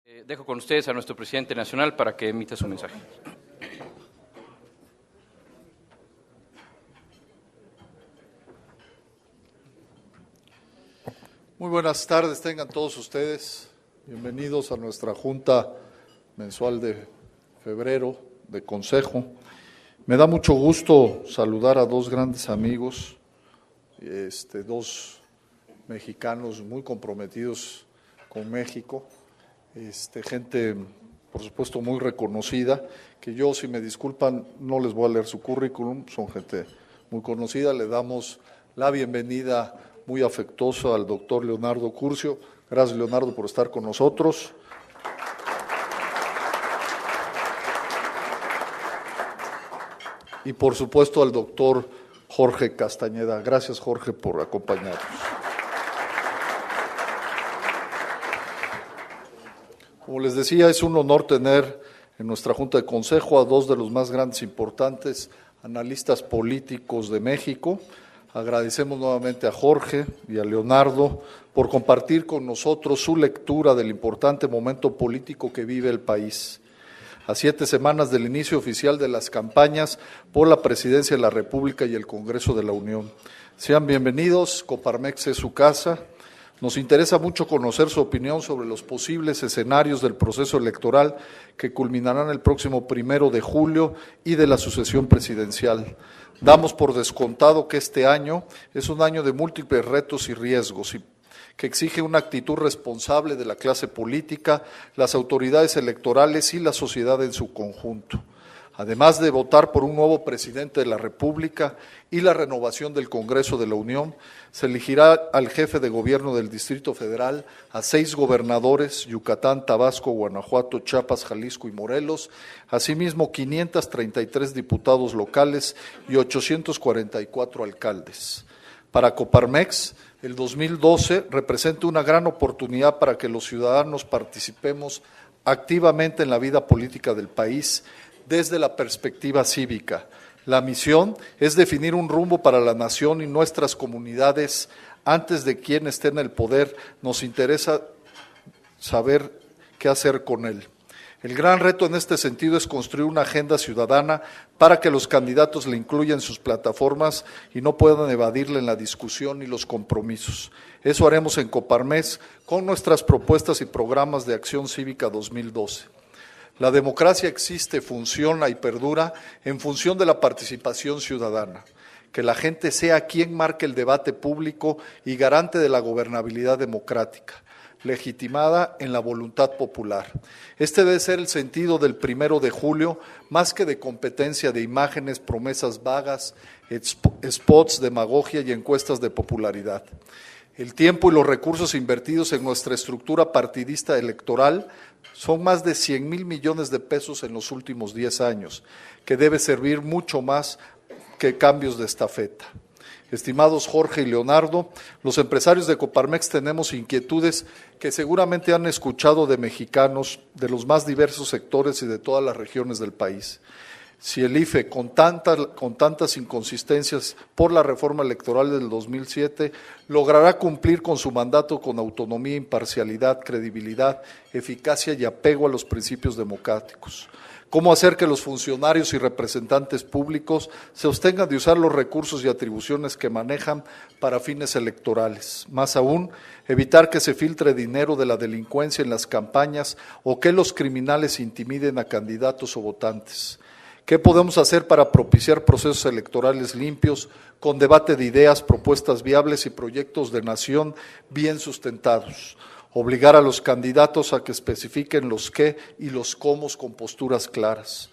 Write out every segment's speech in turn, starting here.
Dejo con ustedes a nuestro presidente nacional para que emita su mensaje. Muy buenas tardes, tengan todos ustedes. Bienvenidos a nuestra Junta Mensual de Febrero de Consejo. Me da mucho gusto saludar a dos grandes amigos, dos mexicanos muy comprometidos con México, gente, por supuesto, muy reconocida, que yo, si me disculpan, no les voy a leer su currículum, son gente muy conocida. Le damos la bienvenida muy afectuosa al doctor Leonardo Curcio. Gracias, Leonardo, por estar con nosotros. Y, por supuesto, al doctor Jorge Castañeda. Gracias, Jorge, por acompañarnos. Como les decía, es un honor tener en nuestra Junta de Consejo a dos de los más grandes e importantes analistas políticos de México. Agradecemos nuevamente a Jorge y a Leonardo por compartir con nosotros su lectura del importante momento político que vive el país. A 7 semanas del inicio oficial de las campañas por la Presidencia de la República y el Congreso de la Unión. Sean bienvenidos, Coparmex es su casa. Nos interesa mucho conocer su opinión sobre los posibles escenarios del proceso electoral que culminarán el próximo 1 de julio y de la sucesión presidencial. Damos por descontado que este año es un año de múltiples retos y riesgos y que exige una actitud responsable de la clase política, las autoridades electorales y la sociedad en su conjunto. Además de votar por un nuevo presidente de la República y la renovación del Congreso de la Unión, se elegirá al jefe de gobierno del Distrito Federal, a 6 gobernadores, Yucatán, Tabasco, Guanajuato, Chiapas, Jalisco y Morelos, asimismo 533 diputados locales y 844 alcaldes. Para Coparmex, el 2012 representa una gran oportunidad para que los ciudadanos participemos activamente en la vida política del país desde la perspectiva cívica. La misión es definir un rumbo para la nación y nuestras comunidades. Antes de quien esté en el poder, nos interesa saber qué hacer con él. El gran reto en este sentido es construir una agenda ciudadana para que los candidatos la incluyan en sus plataformas y no puedan evadirla en la discusión y los compromisos. Eso haremos en Coparmex con nuestras propuestas y programas de acción cívica 2012. La democracia existe, funciona y perdura en función de la participación ciudadana. Que la gente sea quien marque el debate público y garante de la gobernabilidad democrática, legitimada en la voluntad popular. Este debe ser el sentido del 1 de julio, más que de competencia de imágenes, promesas vagas, spots, demagogia y encuestas de popularidad. El tiempo y los recursos invertidos en nuestra estructura partidista electoral son más de 100,000 millones de pesos en los últimos 10 años, que debe servir mucho más que cambios de estafeta. Estimados Jorge y Leonardo, los empresarios de Coparmex tenemos inquietudes que seguramente han escuchado de mexicanos de los más diversos sectores y de todas las regiones del país. Si el IFE, con tantas inconsistencias por la reforma electoral del 2007, logrará cumplir con su mandato con autonomía, imparcialidad, credibilidad, eficacia y apego a los principios democráticos. ¿Cómo hacer que los funcionarios y representantes públicos se abstengan de usar los recursos y atribuciones que manejan para fines electorales? Más aún, evitar que se filtre dinero de la delincuencia en las campañas o que los criminales intimiden a candidatos o votantes. ¿Qué podemos hacer para propiciar procesos electorales limpios, con debate de ideas, propuestas viables y proyectos de nación bien sustentados? Obligar a los candidatos a que especifiquen los qué y los cómo con posturas claras.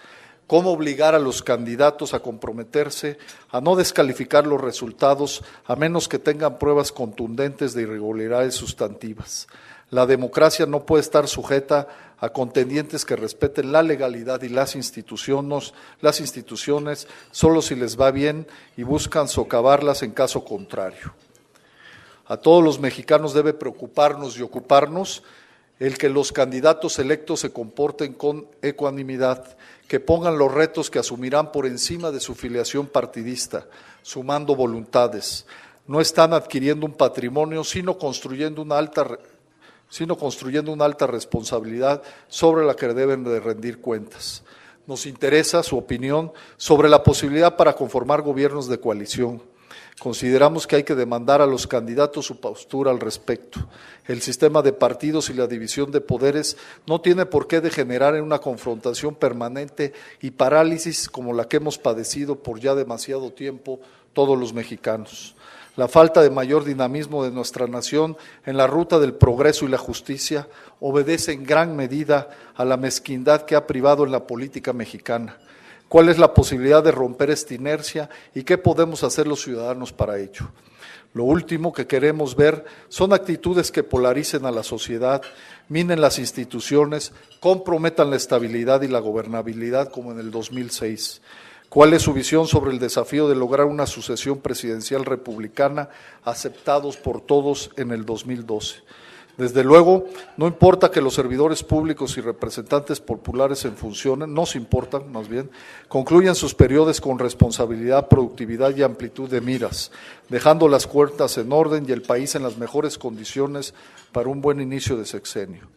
¿Cómo obligar a los candidatos a comprometerse a no descalificar los resultados a menos que tengan pruebas contundentes de irregularidades sustantivas? La democracia no puede estar sujeta a contendientes que respeten la legalidad y las instituciones solo si les va bien y buscan socavarlas en caso contrario. A todos los mexicanos debe preocuparnos y ocuparnos el que los candidatos electos se comporten con ecuanimidad, que pongan los retos que asumirán por encima de su filiación partidista, sumando voluntades. No están adquiriendo un patrimonio, sino construyendo una alta sino construyendo una alta responsabilidad sobre la que deben de rendir cuentas. Nos interesa su opinión sobre la posibilidad para conformar gobiernos de coalición. Consideramos que hay que demandar a los candidatos su postura al respecto. El sistema de partidos y la división de poderes no tiene por qué degenerar en una confrontación permanente y parálisis como la que hemos padecido por ya demasiado tiempo todos los mexicanos. La falta de mayor dinamismo de nuestra nación en la ruta del progreso y la justicia obedece en gran medida a la mezquindad que ha privado en la política mexicana. ¿Cuál es la posibilidad de romper esta inercia y qué podemos hacer los ciudadanos para ello? Lo último que queremos ver son actitudes que polaricen a la sociedad, minen las instituciones, comprometan la estabilidad y la gobernabilidad como en el 2006. ¿Cuál es su visión sobre el desafío de lograr una sucesión presidencial republicana aceptados por todos en el 2012? Desde luego, no importa que los servidores públicos y representantes populares en funciones, nos importan más bien, concluyan sus periodos con responsabilidad, productividad y amplitud de miras, dejando las cuentas en orden y el país en las mejores condiciones para un buen inicio de sexenio.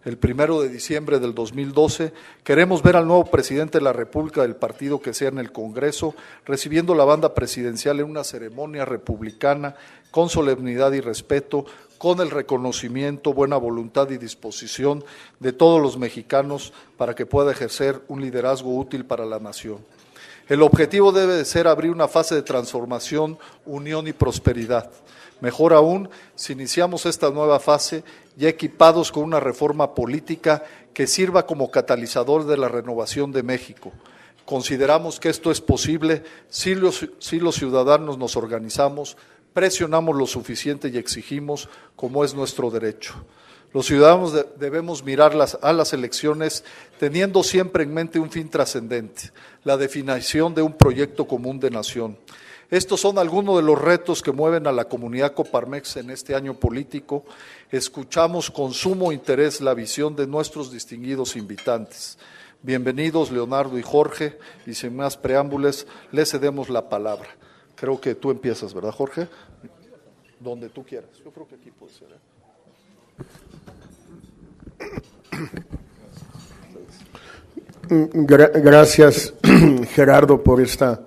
El 1 de diciembre del 2012, queremos ver al nuevo presidente de la República del partido que sea en el Congreso, recibiendo la banda presidencial en una ceremonia republicana con solemnidad y respeto, con el reconocimiento, buena voluntad y disposición de todos los mexicanos para que pueda ejercer un liderazgo útil para la nación. El objetivo debe de ser abrir una fase de transformación, unión y prosperidad. Mejor aún, si iniciamos esta nueva fase ya equipados con una reforma política que sirva como catalizador de la renovación de México. Consideramos que esto es posible si los ciudadanos nos organizamos, presionamos lo suficiente y exigimos como es nuestro derecho. Los ciudadanos debemos mirar a las elecciones teniendo siempre en mente un fin trascendente, la definición de un proyecto común de nación. Estos son algunos de los retos que mueven a la comunidad Coparmex en este año político. Escuchamos con sumo interés la visión de nuestros distinguidos invitantes. Bienvenidos Leonardo y Jorge, y sin más preámbulos, les cedemos la palabra. Creo que tú empiezas, ¿verdad, Jorge? Donde tú quieras. Yo creo que aquí puede ser. Gracias, Gerardo, por esta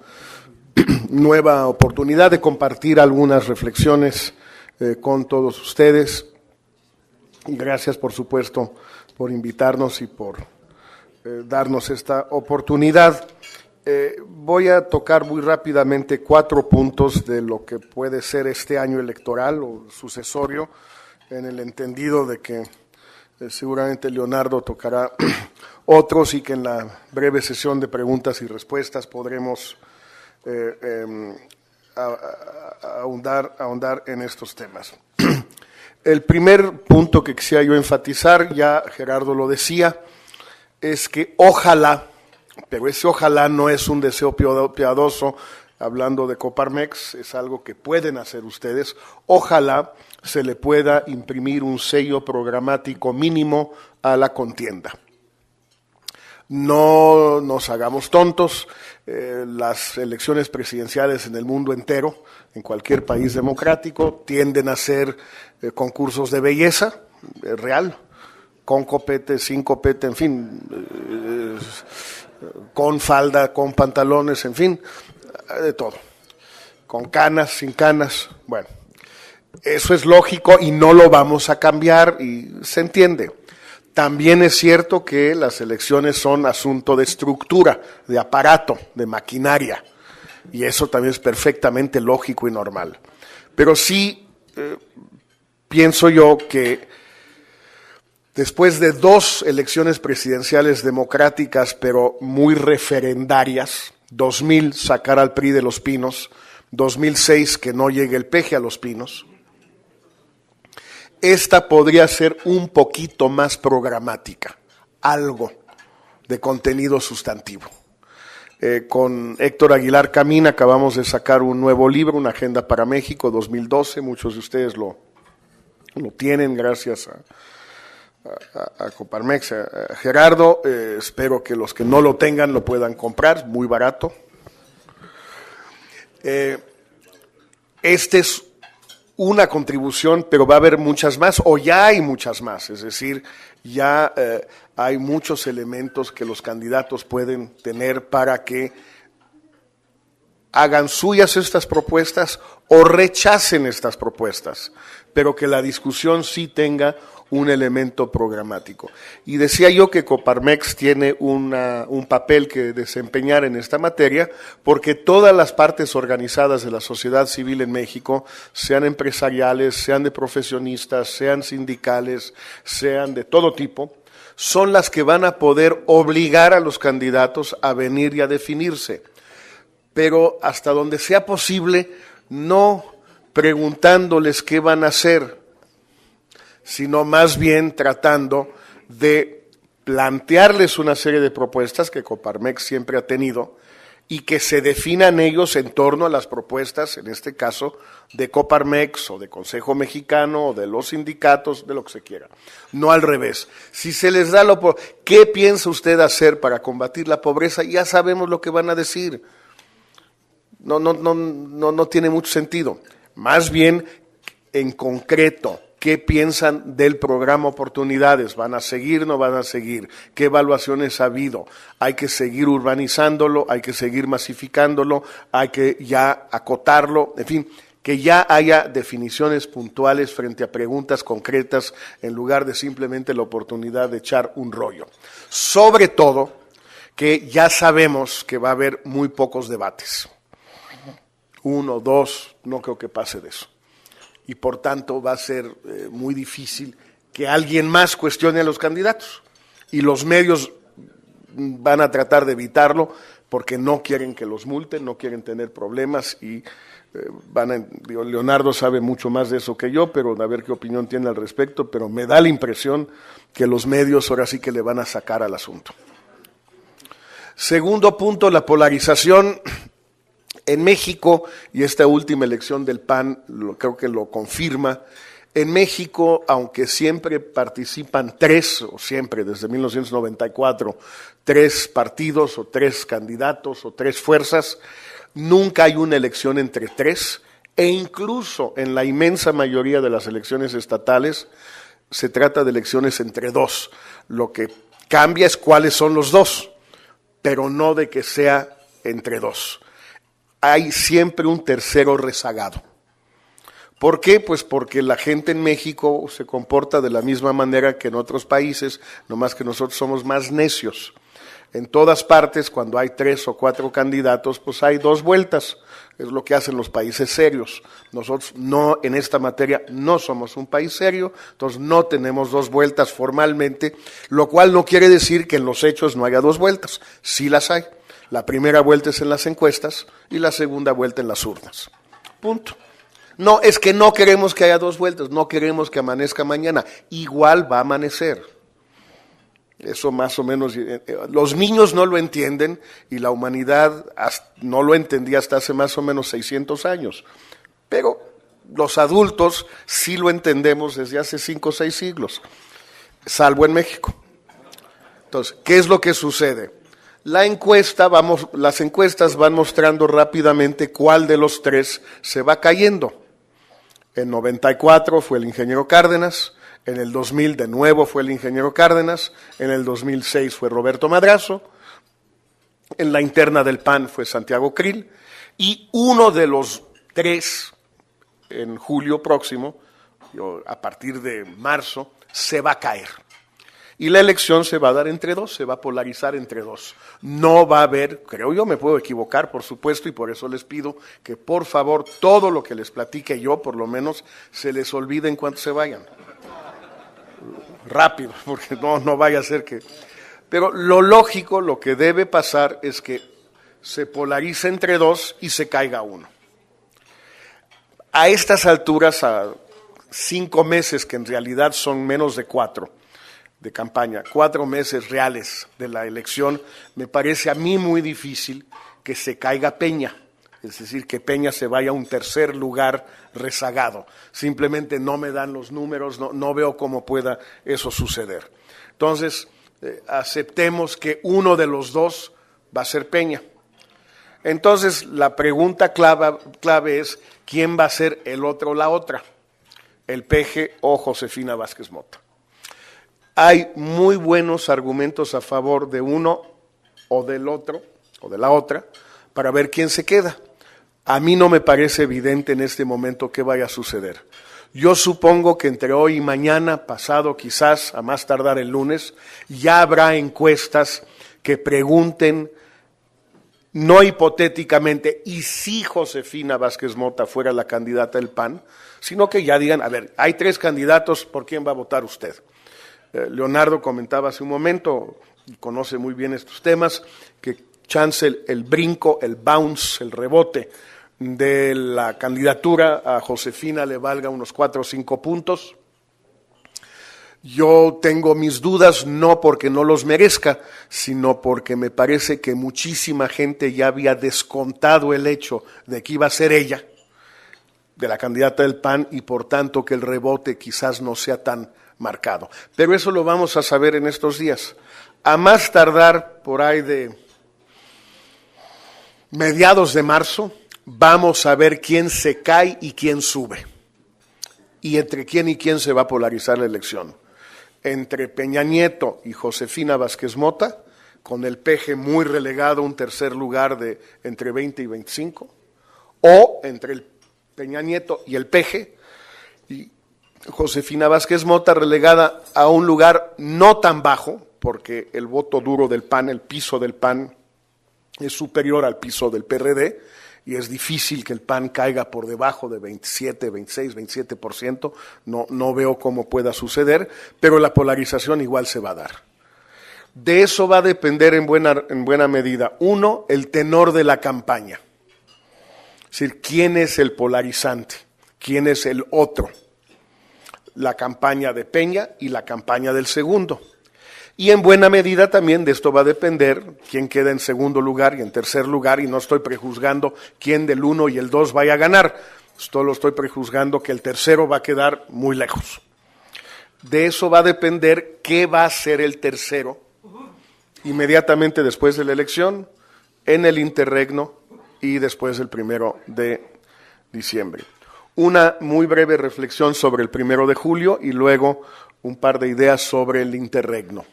nueva oportunidad de compartir algunas reflexiones con todos ustedes. Y gracias, por supuesto, por invitarnos y por darnos esta oportunidad. Voy a tocar muy rápidamente 4 puntos de lo que puede ser este año electoral o sucesorio, en el entendido de que seguramente Leonardo tocará otros y que en la breve sesión de preguntas y respuestas podremos ahondar en estos temas. El primer punto que quisiera yo enfatizar, ya Gerardo lo decía, es que ojalá, pero ese ojalá no es un deseo piadoso, hablando de Coparmex, es algo que pueden hacer ustedes, ojalá se le pueda imprimir un sello programático mínimo a la contienda. No nos hagamos tontos, las elecciones presidenciales en el mundo entero, en cualquier país democrático, tienden a ser concursos de belleza real, con copete, sin copete, en fin, con falda, con pantalones, en fin, de todo, con canas, sin canas, bueno, eso es lógico y no lo vamos a cambiar y se entiende. También es cierto que las elecciones son asunto de estructura, de aparato, de maquinaria, y eso también es perfectamente lógico y normal. Pero sí pienso yo que después de 2 elecciones presidenciales democráticas, pero muy referendarias, 2000 sacar al PRI de Los Pinos, 2006 que no llegue el peje a Los Pinos, esta podría ser un poquito más programática, algo de contenido sustantivo. Con Héctor Aguilar Camín acabamos de sacar un nuevo libro, Una Agenda para México 2012, muchos de ustedes lo tienen gracias a Coparmex, a Gerardo, espero que los que no lo tengan lo puedan comprar, muy barato. Este es una contribución, pero va a haber muchas más, o ya hay muchas más, es decir, ya hay muchos elementos que los candidatos pueden tener para que hagan suyas estas propuestas o rechacen estas propuestas, pero que la discusión sí tenga un elemento programático. Y decía yo que Coparmex tiene un papel que desempeñar en esta materia, porque todas las partes organizadas de la sociedad civil en México, sean empresariales, sean de profesionistas, sean sindicales, sean de todo tipo, son las que van a poder obligar a los candidatos a venir y a definirse. Pero hasta donde sea posible, no preguntándoles qué van a hacer, sino más bien tratando de plantearles una serie de propuestas que Coparmex siempre ha tenido y que se definan ellos en torno a las propuestas, en este caso, de Coparmex o de Consejo Mexicano o de los sindicatos, de lo que se quiera. No al revés. Si se les da ¿qué piensa usted hacer para combatir la pobreza? Ya sabemos lo que van a decir. No tiene mucho sentido. Más bien, en concreto, ¿qué piensan del programa Oportunidades? ¿Van a seguir, no van a seguir? ¿Qué evaluaciones ha habido? ¿Hay que seguir urbanizándolo? ¿Hay que seguir masificándolo? ¿Hay que ya acotarlo? En fin, que ya haya definiciones puntuales frente a preguntas concretas en lugar de simplemente la oportunidad de echar un rollo. Sobre todo, que ya sabemos que va a haber muy pocos debates. 1, 2, no creo que pase de eso. Y por tanto va a ser muy difícil que alguien más cuestione a los candidatos. Y los medios van a tratar de evitarlo porque no quieren que los multen, no quieren tener problemas y Leonardo sabe mucho más de eso que yo, pero a ver qué opinión tiene al respecto, pero me da la impresión que los medios ahora sí que le van a sacar al asunto. Segundo punto, la polarización. En México, y esta última elección del PAN creo que lo confirma, en México, aunque siempre participan desde 1994, 3 partidos o 3 candidatos o 3 fuerzas, nunca hay una elección entre 3, e incluso en la inmensa mayoría de las elecciones estatales se trata de elecciones entre 2. Lo que cambia es cuáles son los 2, pero no de que sea entre 2. Hay siempre un tercero rezagado. ¿Por qué? Pues porque la gente en México se comporta de la misma manera que en otros países, nomás que nosotros somos más necios. En todas partes, cuando hay 3 o 4 candidatos, pues hay 2 vueltas. Es lo que hacen los países serios. Nosotros no, en esta materia, no somos un país serio, entonces no tenemos 2 vueltas formalmente, lo cual no quiere decir que en los hechos no haya 2 vueltas. Sí las hay. La primera vuelta es en las encuestas y la segunda vuelta en las urnas. Punto. No, es que no queremos que haya 2 vueltas, no queremos que amanezca mañana. Igual va a amanecer. Eso más o menos, los niños no lo entienden y la humanidad no lo entendía hasta hace más o menos 600 años. Pero los adultos sí lo entendemos desde hace 5 o 6 siglos, salvo en México. Entonces, ¿qué es lo que sucede? Las encuestas van mostrando rápidamente cuál de los 3 se va cayendo. En 94 fue el ingeniero Cárdenas, en el 2000 de nuevo fue el ingeniero Cárdenas, en el 2006 fue Roberto Madrazo, en la interna del PAN fue Santiago Krill, y uno de los 3, en julio próximo, a partir de marzo, se va a caer. Y la elección se va a dar entre 2, se va a polarizar entre 2. No va a haber, creo yo, me puedo equivocar, por supuesto, y por eso les pido que por favor todo lo que les platique yo, por lo menos, se les olvide en cuanto se vayan. Rápido, porque no vaya a ser que... Pero lo lógico, lo que debe pasar es que se polarice entre 2 y se caiga 1. A estas alturas, a 5 meses, que en realidad son menos de 4, de campaña, 4 meses reales de la elección, me parece a mí muy difícil que se caiga Peña, es decir, que Peña se vaya a un tercer lugar rezagado. Simplemente no me dan los números, no veo cómo pueda eso suceder. Entonces, aceptemos que uno de los 2 va a ser Peña. Entonces, la pregunta clave es, ¿quién va a ser el otro o la otra? ¿El Peje o Josefina Vázquez Mota? Hay muy buenos argumentos a favor de uno o del otro, o de la otra, para ver quién se queda. A mí no me parece evidente en este momento qué vaya a suceder. Yo supongo que entre hoy y mañana, pasado quizás, a más tardar el lunes, ya habrá encuestas que pregunten, no hipotéticamente, ¿y si Josefina Vázquez Mota fuera la candidata del PAN? Sino que ya digan, a ver, hay 3 candidatos, ¿por quién va a votar usted? Leonardo comentaba hace un momento, y conoce muy bien estos temas, que chance el brinco, el bounce, el rebote de la candidatura a Josefina le valga unos 4 o 5 puntos. Yo tengo mis dudas, no porque no los merezca, sino porque me parece que muchísima gente ya había descontado el hecho de que iba a ser ella, de la candidata del PAN, y por tanto que el rebote quizás no sea tan marcado. Pero eso lo vamos a saber en estos días. A más tardar por ahí de mediados de marzo, vamos a ver quién se cae y quién sube. Y entre quién y quién se va a polarizar la elección. Entre Peña Nieto y Josefina Vázquez Mota, con el Peje muy relegado a un tercer lugar de entre 20 y 25, o entre el Peña Nieto y el Peje, y Josefina Vázquez Mota relegada a un lugar no tan bajo, porque el voto duro del PAN, el piso del PAN, es superior al piso del PRD, y es difícil que el PAN caiga por debajo de 27, 26, 27%, no veo cómo pueda suceder, pero la polarización igual se va a dar. De eso va a depender en buena medida, uno, el tenor de la campaña, es decir, quién es el polarizante, quién es el otro, la campaña de Peña y la campaña del segundo. Y en buena medida también de esto va a depender quién queda en segundo lugar y en tercer lugar, y no estoy prejuzgando quién del 1 y el 2 vaya a ganar, solo estoy prejuzgando que el tercero va a quedar muy lejos. De eso va a depender qué va a ser el tercero inmediatamente después de la elección, en el interregno y después del 1 de diciembre. Una muy breve reflexión sobre el 1 de julio y luego un par de ideas sobre el interregno.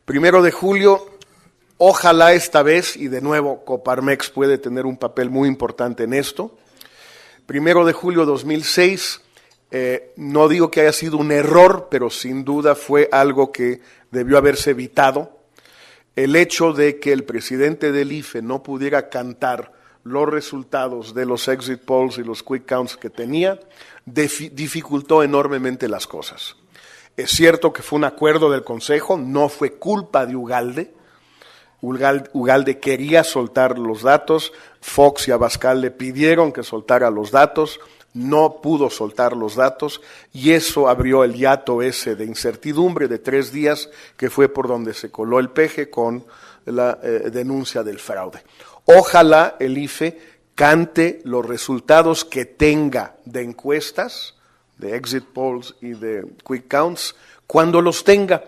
1 de julio, ojalá esta vez, y de nuevo Coparmex puede tener un papel muy importante en esto. 1 de julio 2006, no digo que haya sido un error, pero sin duda fue algo que debió haberse evitado. El hecho de que el presidente del IFE no pudiera cantar los resultados de los exit polls y los quick counts que tenía, dificultó enormemente las cosas. Es cierto que fue un acuerdo del Consejo, no fue culpa de Ugalde. Ugalde quería soltar los datos, Fox y Abascal le pidieron que soltara los datos, no pudo soltar los datos y eso abrió el hiato ese de incertidumbre de 3 días que fue por donde se coló el Peje con la denuncia del fraude. Ojalá el IFE cante los resultados que tenga de encuestas, de exit polls y de quick counts, cuando los tenga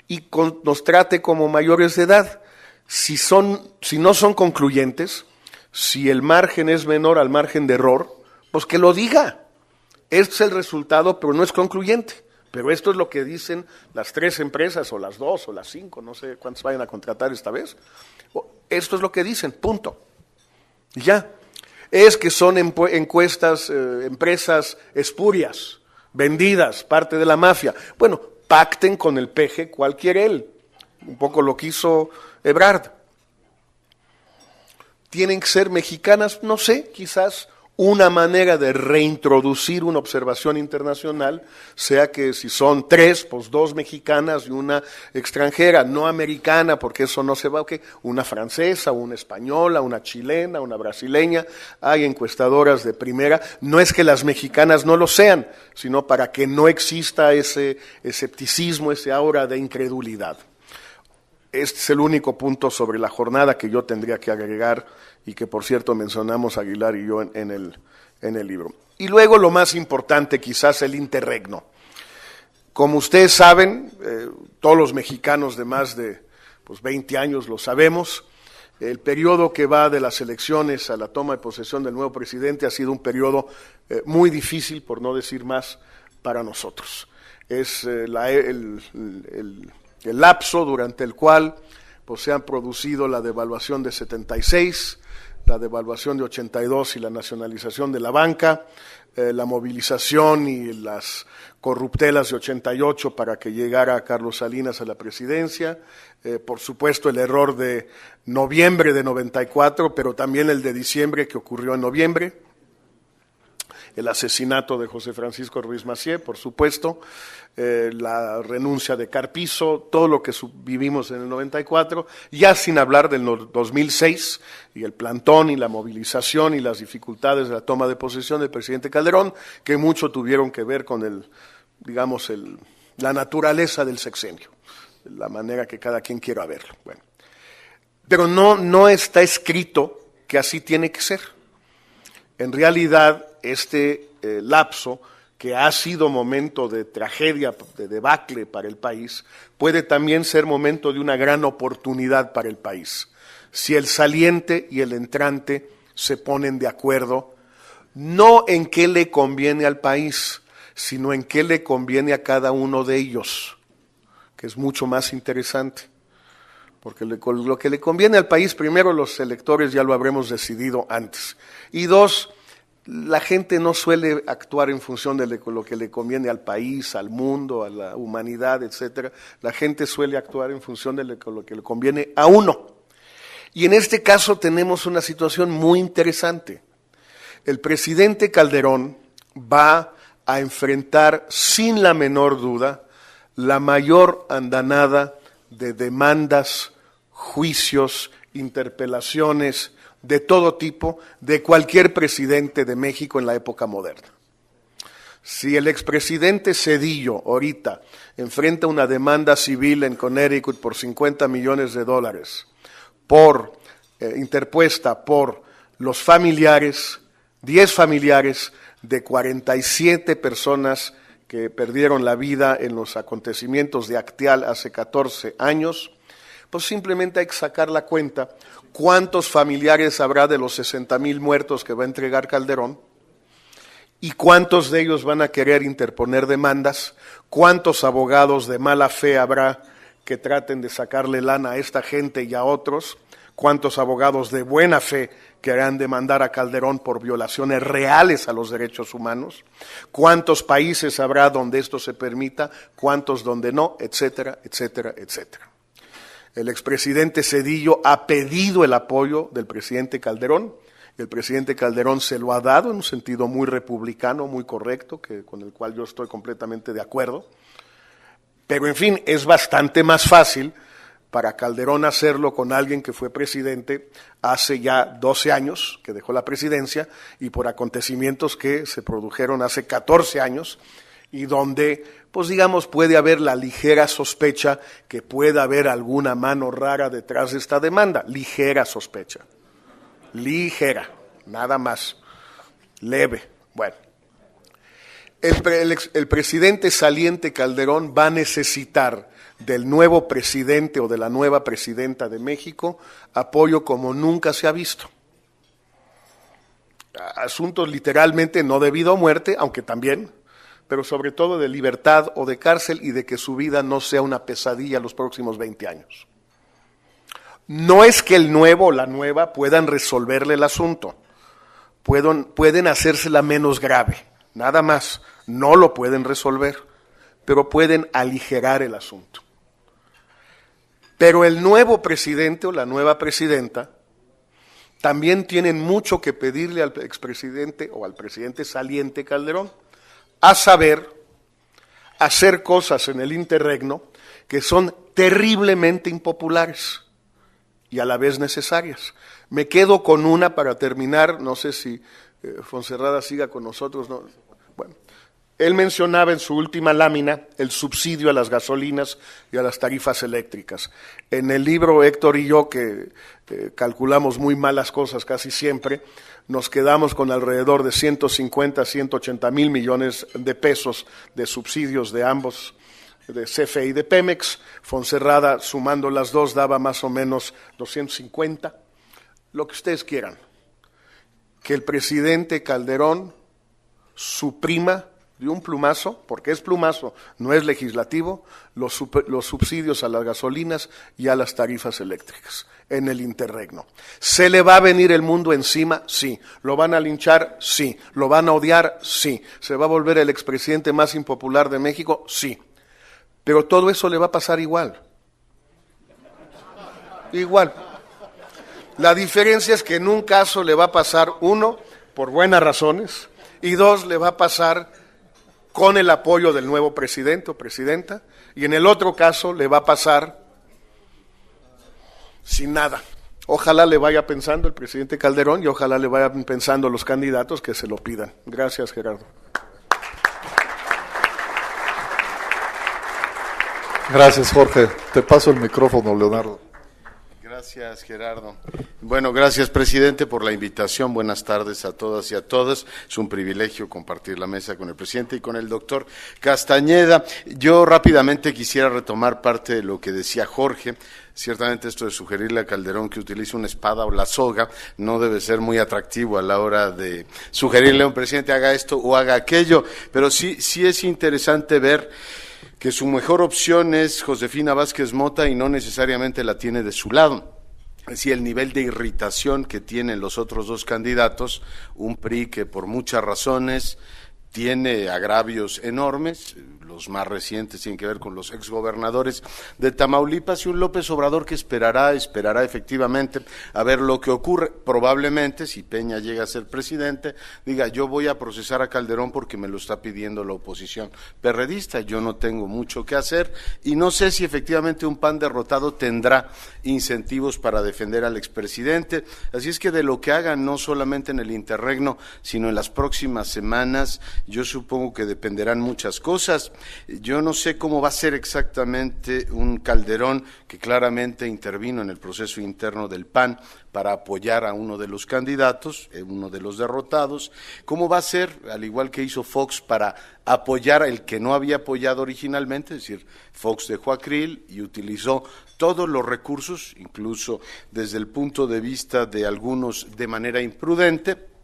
y nos trate como mayores de edad. Si no son concluyentes, si el margen es menor al margen de error, pues que lo diga. Este es el resultado, pero no es concluyente. Pero esto es lo que dicen las 3 empresas, o las 2, o las 5, no sé cuántas vayan a contratar esta vez. Esto es lo que dicen, punto. Y ya. Es que son encuestas, empresas espurias, vendidas, parte de la mafia. Bueno, pacten con el Peje cuál quiere él. Un poco lo que hizo Ebrard. ¿Tienen que ser mexicanas? No sé, quizás una manera de reintroducir una observación internacional sea que si son 3, pues 2 mexicanas y una extranjera, no americana, porque eso no se va, una francesa, una española, una chilena, una brasileña. Hay encuestadoras de primera, no es que las mexicanas no lo sean, sino para que no exista ese escepticismo, ese aura de incredulidad. Este es el único punto sobre la jornada que yo tendría que agregar y que, por cierto, mencionamos Aguilar y yo en el libro. Y luego lo más importante, quizás el interregno. Como ustedes saben, todos los mexicanos de más de 20 años lo sabemos, El periodo que va de las elecciones a la toma de posesión del nuevo presidente ha sido un periodo muy difícil, por no decir más, para nosotros. Es el lapso durante el cual pues, se han producido la devaluación de 76, la devaluación de 82 y la nacionalización de la banca, la movilización y las corruptelas de 88 para que llegara Carlos Salinas a la presidencia, por supuesto el error de noviembre de 94, pero también el de diciembre que ocurrió en noviembre, el asesinato de José Francisco Ruiz Massieu, por supuesto, la renuncia de Carpizo, todo lo que vivimos en el 94, ya sin hablar del 2006 y el plantón y la movilización y las dificultades de la toma de posesión del presidente Calderón, que mucho tuvieron que ver con la naturaleza del sexenio, la manera que cada quien quiera verlo. Bueno, pero no está escrito que así tiene que ser. En realidad, este lapso, que ha sido momento de tragedia, de debacle para el país, puede también ser momento de una gran oportunidad para el país. Si el saliente y el entrante se ponen de acuerdo, no en qué le conviene al país, sino en qué le conviene a cada uno de ellos, que es mucho más interesante. Porque lo que le conviene al país, primero los electores ya lo habremos decidido antes. Y dos, la gente no suele actuar en función de lo que le conviene al país, al mundo, a la humanidad, etcétera. La gente suele actuar en función de lo que le conviene a uno. Y en este caso tenemos una situación muy interesante. El presidente Calderón va a enfrentar, sin la menor duda, la mayor andanada de demandas, juicios, interpelaciones, de todo tipo, de cualquier presidente de México en la época moderna. Si el expresidente Zedillo ahorita enfrenta una demanda civil en Connecticut por $50 millones, interpuesta por los familiares, 10 familiares de 47 personas que perdieron la vida en los acontecimientos de Acteal hace 14 años, pues simplemente hay que sacar la cuenta. ¿Cuántos familiares habrá de los 60,000 muertos que va a entregar Calderón? ¿Y cuántos de ellos van a querer interponer demandas? ¿Cuántos abogados de mala fe habrá que traten de sacarle lana a esta gente y a otros? ¿Cuántos abogados de buena fe querrán demandar a Calderón por violaciones reales a los derechos humanos? ¿Cuántos países habrá donde esto se permita? ¿Cuántos donde no? Etcétera, etcétera, etcétera. El expresidente Zedillo ha pedido el apoyo del presidente Calderón. El presidente Calderón se lo ha dado en un sentido muy republicano, muy correcto, con el cual yo estoy completamente de acuerdo. Pero, en fin, es bastante más fácil para Calderón hacerlo con alguien que fue presidente hace ya 12 años, que dejó la presidencia, y por acontecimientos que se produjeron hace 14 años, y donde, pues digamos, puede haber la ligera sospecha que pueda haber alguna mano rara detrás de esta demanda. Ligera sospecha. Ligera, nada más. Leve. Bueno. El presidente saliente Calderón va a necesitar del nuevo presidente o de la nueva presidenta de México apoyo como nunca se ha visto. Asuntos literalmente no debido a muerte, aunque también, pero sobre todo de libertad o de cárcel y de que su vida no sea una pesadilla los próximos 20 años. No es que el nuevo o la nueva puedan resolverle el asunto, pueden hacérsela menos grave, nada más, no lo pueden resolver, pero pueden aligerar el asunto. Pero el nuevo presidente o la nueva presidenta también tienen mucho que pedirle al expresidente o al presidente saliente Calderón, a saber, hacer cosas en el interregno que son terriblemente impopulares y a la vez necesarias. Me quedo con una para terminar, no sé si Fonserrada siga con nosotros. No. Bueno, él mencionaba en su última lámina el subsidio a las gasolinas y a las tarifas eléctricas. En el libro Héctor y yo, que calculamos muy malas cosas casi siempre, nos quedamos con alrededor de 150, 180 mil millones de pesos de subsidios de ambos, de CFE y de Pemex. Fonserrada, sumando las dos, daba más o menos 250. lo que ustedes quieran, que el presidente Calderón suprima de un plumazo, porque es plumazo, no es legislativo, los subsidios a las gasolinas y a las tarifas eléctricas en el interregno. ¿Se le va a venir el mundo encima? Sí. ¿Lo van a linchar? Sí. ¿Lo van a odiar? Sí. ¿Se va a volver el expresidente más impopular de México? Sí. Pero todo eso le va a pasar igual. Igual. La diferencia es que en un caso le va a pasar, uno, por buenas razones, y dos, le va a pasar con el apoyo del nuevo presidente o presidenta, y en el otro caso le va a pasar sin nada. Ojalá le vaya pensando el presidente Calderón y ojalá le vayan pensando los candidatos que se lo pidan. Gracias, Gerardo. Gracias, Jorge. Te paso el micrófono, Leonardo. Gracias, Gerardo. Bueno, gracias, presidente, por la invitación. Buenas tardes a todas y a todos. Es un privilegio compartir la mesa con el presidente y con el doctor Castañeda. Yo rápidamente quisiera retomar parte de lo que decía Jorge. Ciertamente esto de sugerirle a Calderón que utilice una espada o la soga no debe ser muy atractivo a la hora de sugerirle a un presidente haga esto o haga aquello, pero sí es interesante ver que su mejor opción es Josefina Vázquez Mota y no necesariamente la tiene de su lado. Es decir, el nivel de irritación que tienen los otros dos candidatos, un PRI que por muchas razones tiene agravios enormes, los más recientes tienen que ver con los exgobernadores de Tamaulipas y un López Obrador que esperará efectivamente a ver lo que ocurre. Probablemente, si Peña llega a ser presidente, diga yo voy a procesar a Calderón porque me lo está pidiendo la oposición perredista, yo no tengo mucho que hacer y no sé si efectivamente un PAN derrotado tendrá incentivos para defender al expresidente. Así es que de lo que hagan, no solamente en el interregno, sino en las próximas semanas, yo supongo que dependerán muchas cosas. Yo no sé cómo va a ser exactamente un Calderón que claramente intervino en el proceso interno del PAN para apoyar a uno de los candidatos, uno de los derrotados. ¿Cómo va a ser, al igual que hizo Fox, para apoyar al que no había apoyado originalmente? Es decir, Fox dejó a Krill y utilizó todos los recursos, incluso desde el punto de vista de algunos de manera imprudente.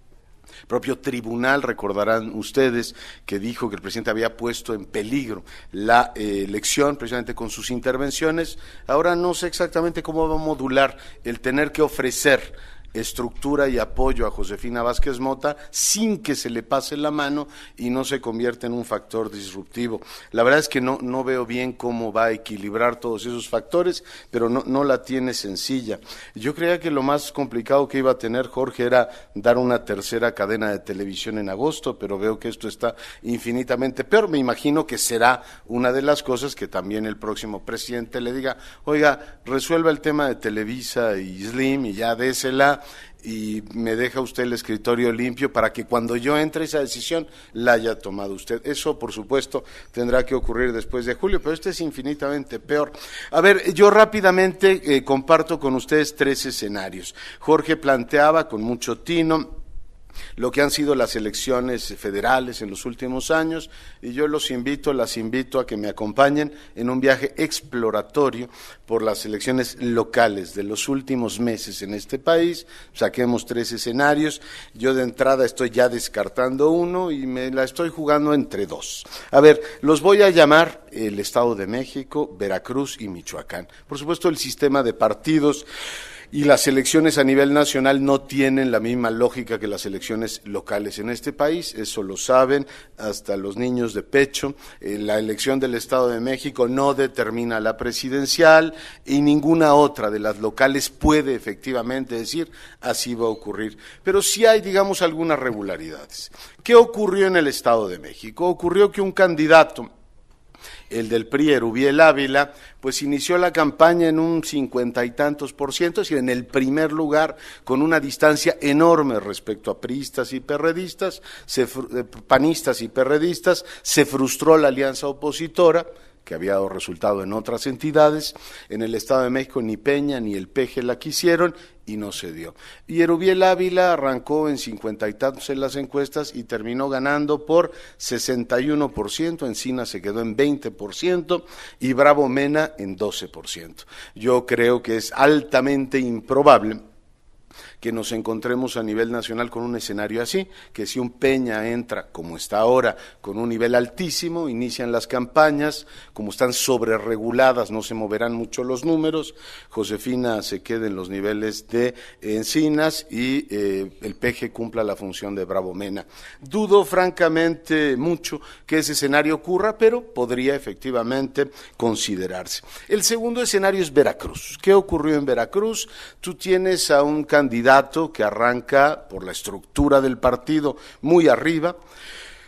Propio tribunal, recordarán ustedes, que dijo que el presidente había puesto en peligro la elección precisamente con sus intervenciones. Ahora no sé exactamente cómo va a modular el tener que ofrecer estructura y apoyo a Josefina Vázquez Mota sin que se le pase la mano y no se convierta en un factor disruptivo. La verdad es que no veo bien cómo va a equilibrar todos esos factores, pero no la tiene sencilla. Yo creía que lo más complicado que iba a tener Jorge era dar una tercera cadena de televisión en agosto, pero veo que esto está infinitamente peor. Me imagino que será una de las cosas que también el próximo presidente le diga, oiga, resuelva el tema de Televisa y Slim y ya désela y me deja usted el escritorio limpio para que cuando yo entre esa decisión la haya tomado usted. Eso, por supuesto, tendrá que ocurrir después de julio, pero este es infinitamente peor. A ver, yo rápidamente comparto con ustedes 3 escenarios. Jorge planteaba con mucho tino lo que han sido las elecciones federales en los últimos años, y yo las invito a que me acompañen en un viaje exploratorio por las elecciones locales de los últimos meses en este país. Saquemos 3 escenarios, yo de entrada estoy ya descartando uno y me la estoy jugando entre 2. A ver, los voy a llamar el Estado de México, Veracruz y Michoacán. Por supuesto, el sistema de partidos y las elecciones a nivel nacional no tienen la misma lógica que las elecciones locales en este país, eso lo saben hasta los niños de pecho. La elección del Estado de México no determina la presidencial y ninguna otra de las locales puede efectivamente decir así va a ocurrir. Pero sí hay, digamos, algunas regularidades. ¿Qué ocurrió en el Estado de México? Ocurrió que un candidato, el del PRI, Erubiel Ávila, pues inició la campaña en un 50 y tantos %, es decir, en el primer lugar, con una distancia enorme respecto a priistas y perredistas, panistas y perredistas. Se frustró la alianza opositora, que había dado resultado en otras entidades. En el Estado de México ni Peña ni el PG la quisieron y no se dio. Y Erubiel Ávila arrancó en 50 y tantos en las encuestas y terminó ganando por 61%, Encina se quedó en 20% y Bravo Mena en 12%. Yo creo que es altamente improbable que nos encontremos a nivel nacional con un escenario así, que si un Peña entra, como está ahora, con un nivel altísimo, inician las campañas, como están sobrereguladas, no se moverán mucho los números, Josefina se quede en los niveles de Encinas y el PG cumpla la función de Bravo Mena. Dudo francamente mucho que ese escenario ocurra, pero podría efectivamente considerarse. El segundo escenario es Veracruz. ¿Qué ocurrió en Veracruz? Tú tienes a un candidato que arranca por la estructura del partido muy arriba,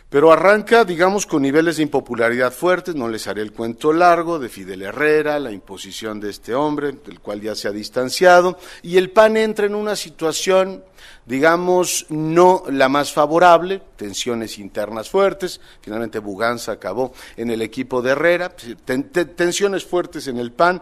pero arranca, digamos, con niveles de impopularidad fuertes, no les haré el cuento largo, de Fidel Herrera, la imposición de este hombre, del cual ya se ha distanciado, y el PAN entra en una situación, digamos, no la más favorable, tensiones internas fuertes, finalmente Buganza acabó en el equipo de Herrera, tensiones fuertes en el PAN,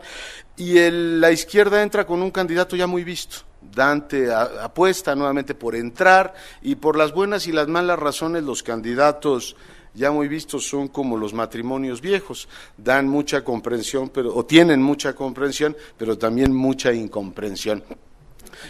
y la izquierda entra con un candidato ya muy visto. Dante apuesta nuevamente por entrar, y por las buenas y las malas razones los candidatos ya muy vistos son como los matrimonios viejos, dan mucha comprensión, o tienen mucha comprensión, pero también mucha incomprensión.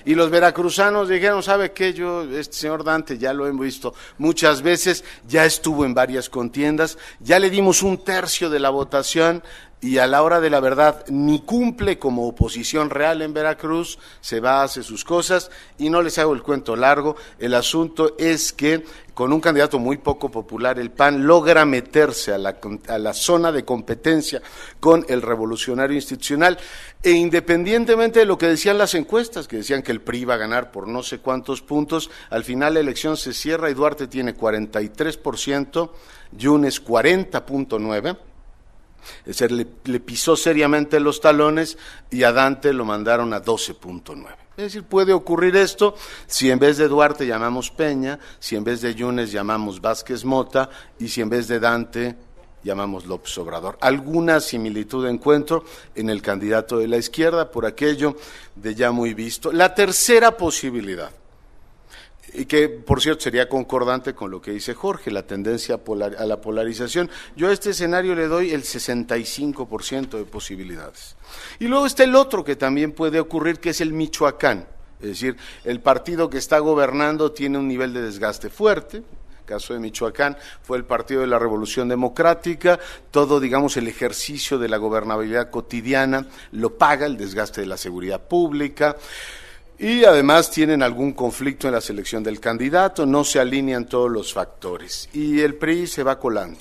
Y los veracruzanos dijeron, ¿sabe qué? Este señor Dante ya lo hemos visto muchas veces, ya estuvo en varias contiendas, ya le dimos 1/3 de la votación, y a la hora de la verdad ni cumple como oposición real en Veracruz, se va, hace sus cosas, y no les hago el cuento largo, el asunto es que con un candidato muy poco popular, el PAN logra meterse a la zona de competencia con el Revolucionario Institucional, e independientemente de lo que decían las encuestas, que decían que el PRI iba a ganar por no sé cuántos puntos, al final la elección se cierra y Duarte tiene 43%, Yunes 40.9%, es decir, le pisó seriamente los talones, y a Dante lo mandaron a 12.9. Es decir, puede ocurrir esto si en vez de Duarte llamamos Peña, si en vez de Yunes llamamos Vázquez Mota, y si en vez de Dante llamamos López Obrador. Alguna similitud encuentro en el candidato de la izquierda, por aquello de ya muy visto. La tercera posibilidad, y que por cierto sería concordante con lo que dice Jorge, la tendencia a la polarización, yo a este escenario le doy el 65% de posibilidades. Y luego está el otro que también puede ocurrir, que es el Michoacán, es decir, el partido que está gobernando tiene un nivel de desgaste fuerte. El caso de Michoacán fue el Partido de la Revolución Democrática, todo, digamos, el ejercicio de la gobernabilidad cotidiana lo paga el desgaste de la seguridad pública, y además tienen algún conflicto en la selección del candidato, no se alinean todos los factores, y el PRI se va colando.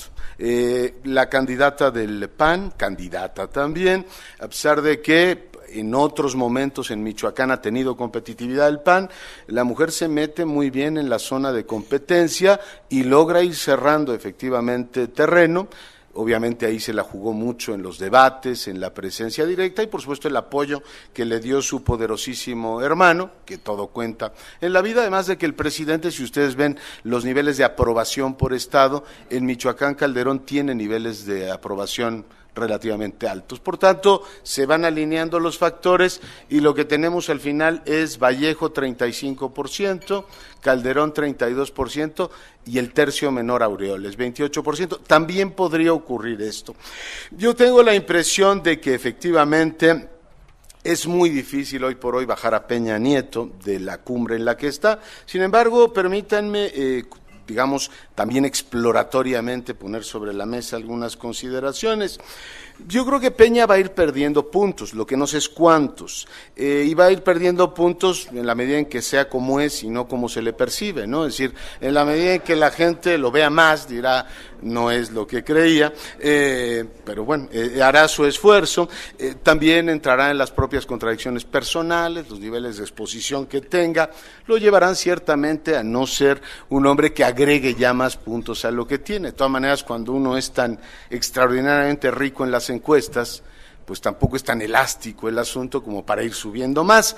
La candidata del PAN, candidata también, a pesar de que en otros momentos en Michoacán ha tenido competitividad el PAN, la mujer se mete muy bien en la zona de competencia y logra ir cerrando efectivamente terreno. Obviamente ahí se la jugó mucho en los debates, en la presencia directa, y por supuesto el apoyo que le dio su poderosísimo hermano, que todo cuenta en la vida, además de que el presidente, si ustedes ven los niveles de aprobación por estado, en Michoacán Calderón tiene niveles de aprobación relativamente altos. Por tanto, se van alineando los factores, y lo que tenemos al final es Vallejo 35%, Calderón 32%, y el tercio menor Aureoles 28%. También podría ocurrir esto. Yo tengo la impresión de que efectivamente es muy difícil hoy por hoy bajar a Peña Nieto de la cumbre en la que está. Sin embargo, permítanme digamos, también exploratoriamente poner sobre la mesa algunas consideraciones. Yo creo que Peña va a ir perdiendo puntos, lo que no sé es cuántos, y va a ir perdiendo puntos en la medida en que sea como es y no como se le percibe, ¿no? Es decir, en la medida en que la gente lo vea más, dirá, no es lo que creía, pero bueno, hará su esfuerzo, también entrará en las propias contradicciones personales, los niveles de exposición que tenga, lo llevarán ciertamente a no ser un hombre que agregue ya más puntos a lo que tiene. De todas maneras, cuando uno es tan extraordinariamente rico en las encuestas, pues tampoco es tan elástico el asunto como para ir subiendo más.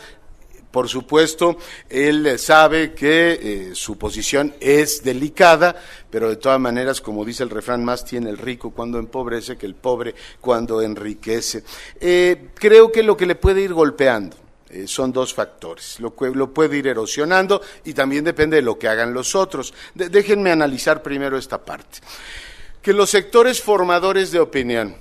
Por supuesto, él sabe que su posición es delicada, pero de todas maneras, como dice el refrán, más tiene el rico cuando empobrece que el pobre cuando enriquece. Creo que lo que le puede ir golpeando son dos factores, lo puede ir erosionando y también depende de lo que hagan los otros. Déjenme analizar primero esta parte. Que los sectores formadores de opinión,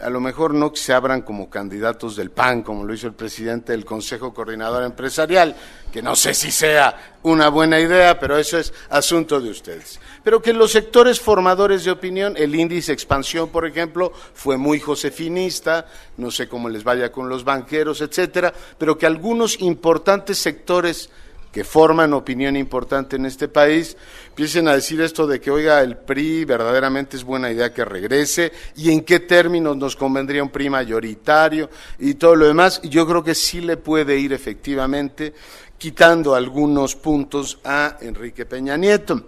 a lo mejor no que se abran como candidatos del PAN, como lo hizo el presidente del Consejo Coordinador Empresarial, que no sé si sea una buena idea, pero eso es asunto de ustedes. Pero que los sectores formadores de opinión, el índice expansión, por ejemplo, fue muy josefinista, no sé cómo les vaya con los banqueros, etcétera, pero que algunos importantes sectores que forman opinión importante en este país, empiecen a decir esto de que, oiga, el PRI verdaderamente es buena idea que regrese, y en qué términos nos convendría un PRI mayoritario, y todo lo demás. Y yo creo que sí le puede ir efectivamente quitando algunos puntos a Enrique Peña Nieto.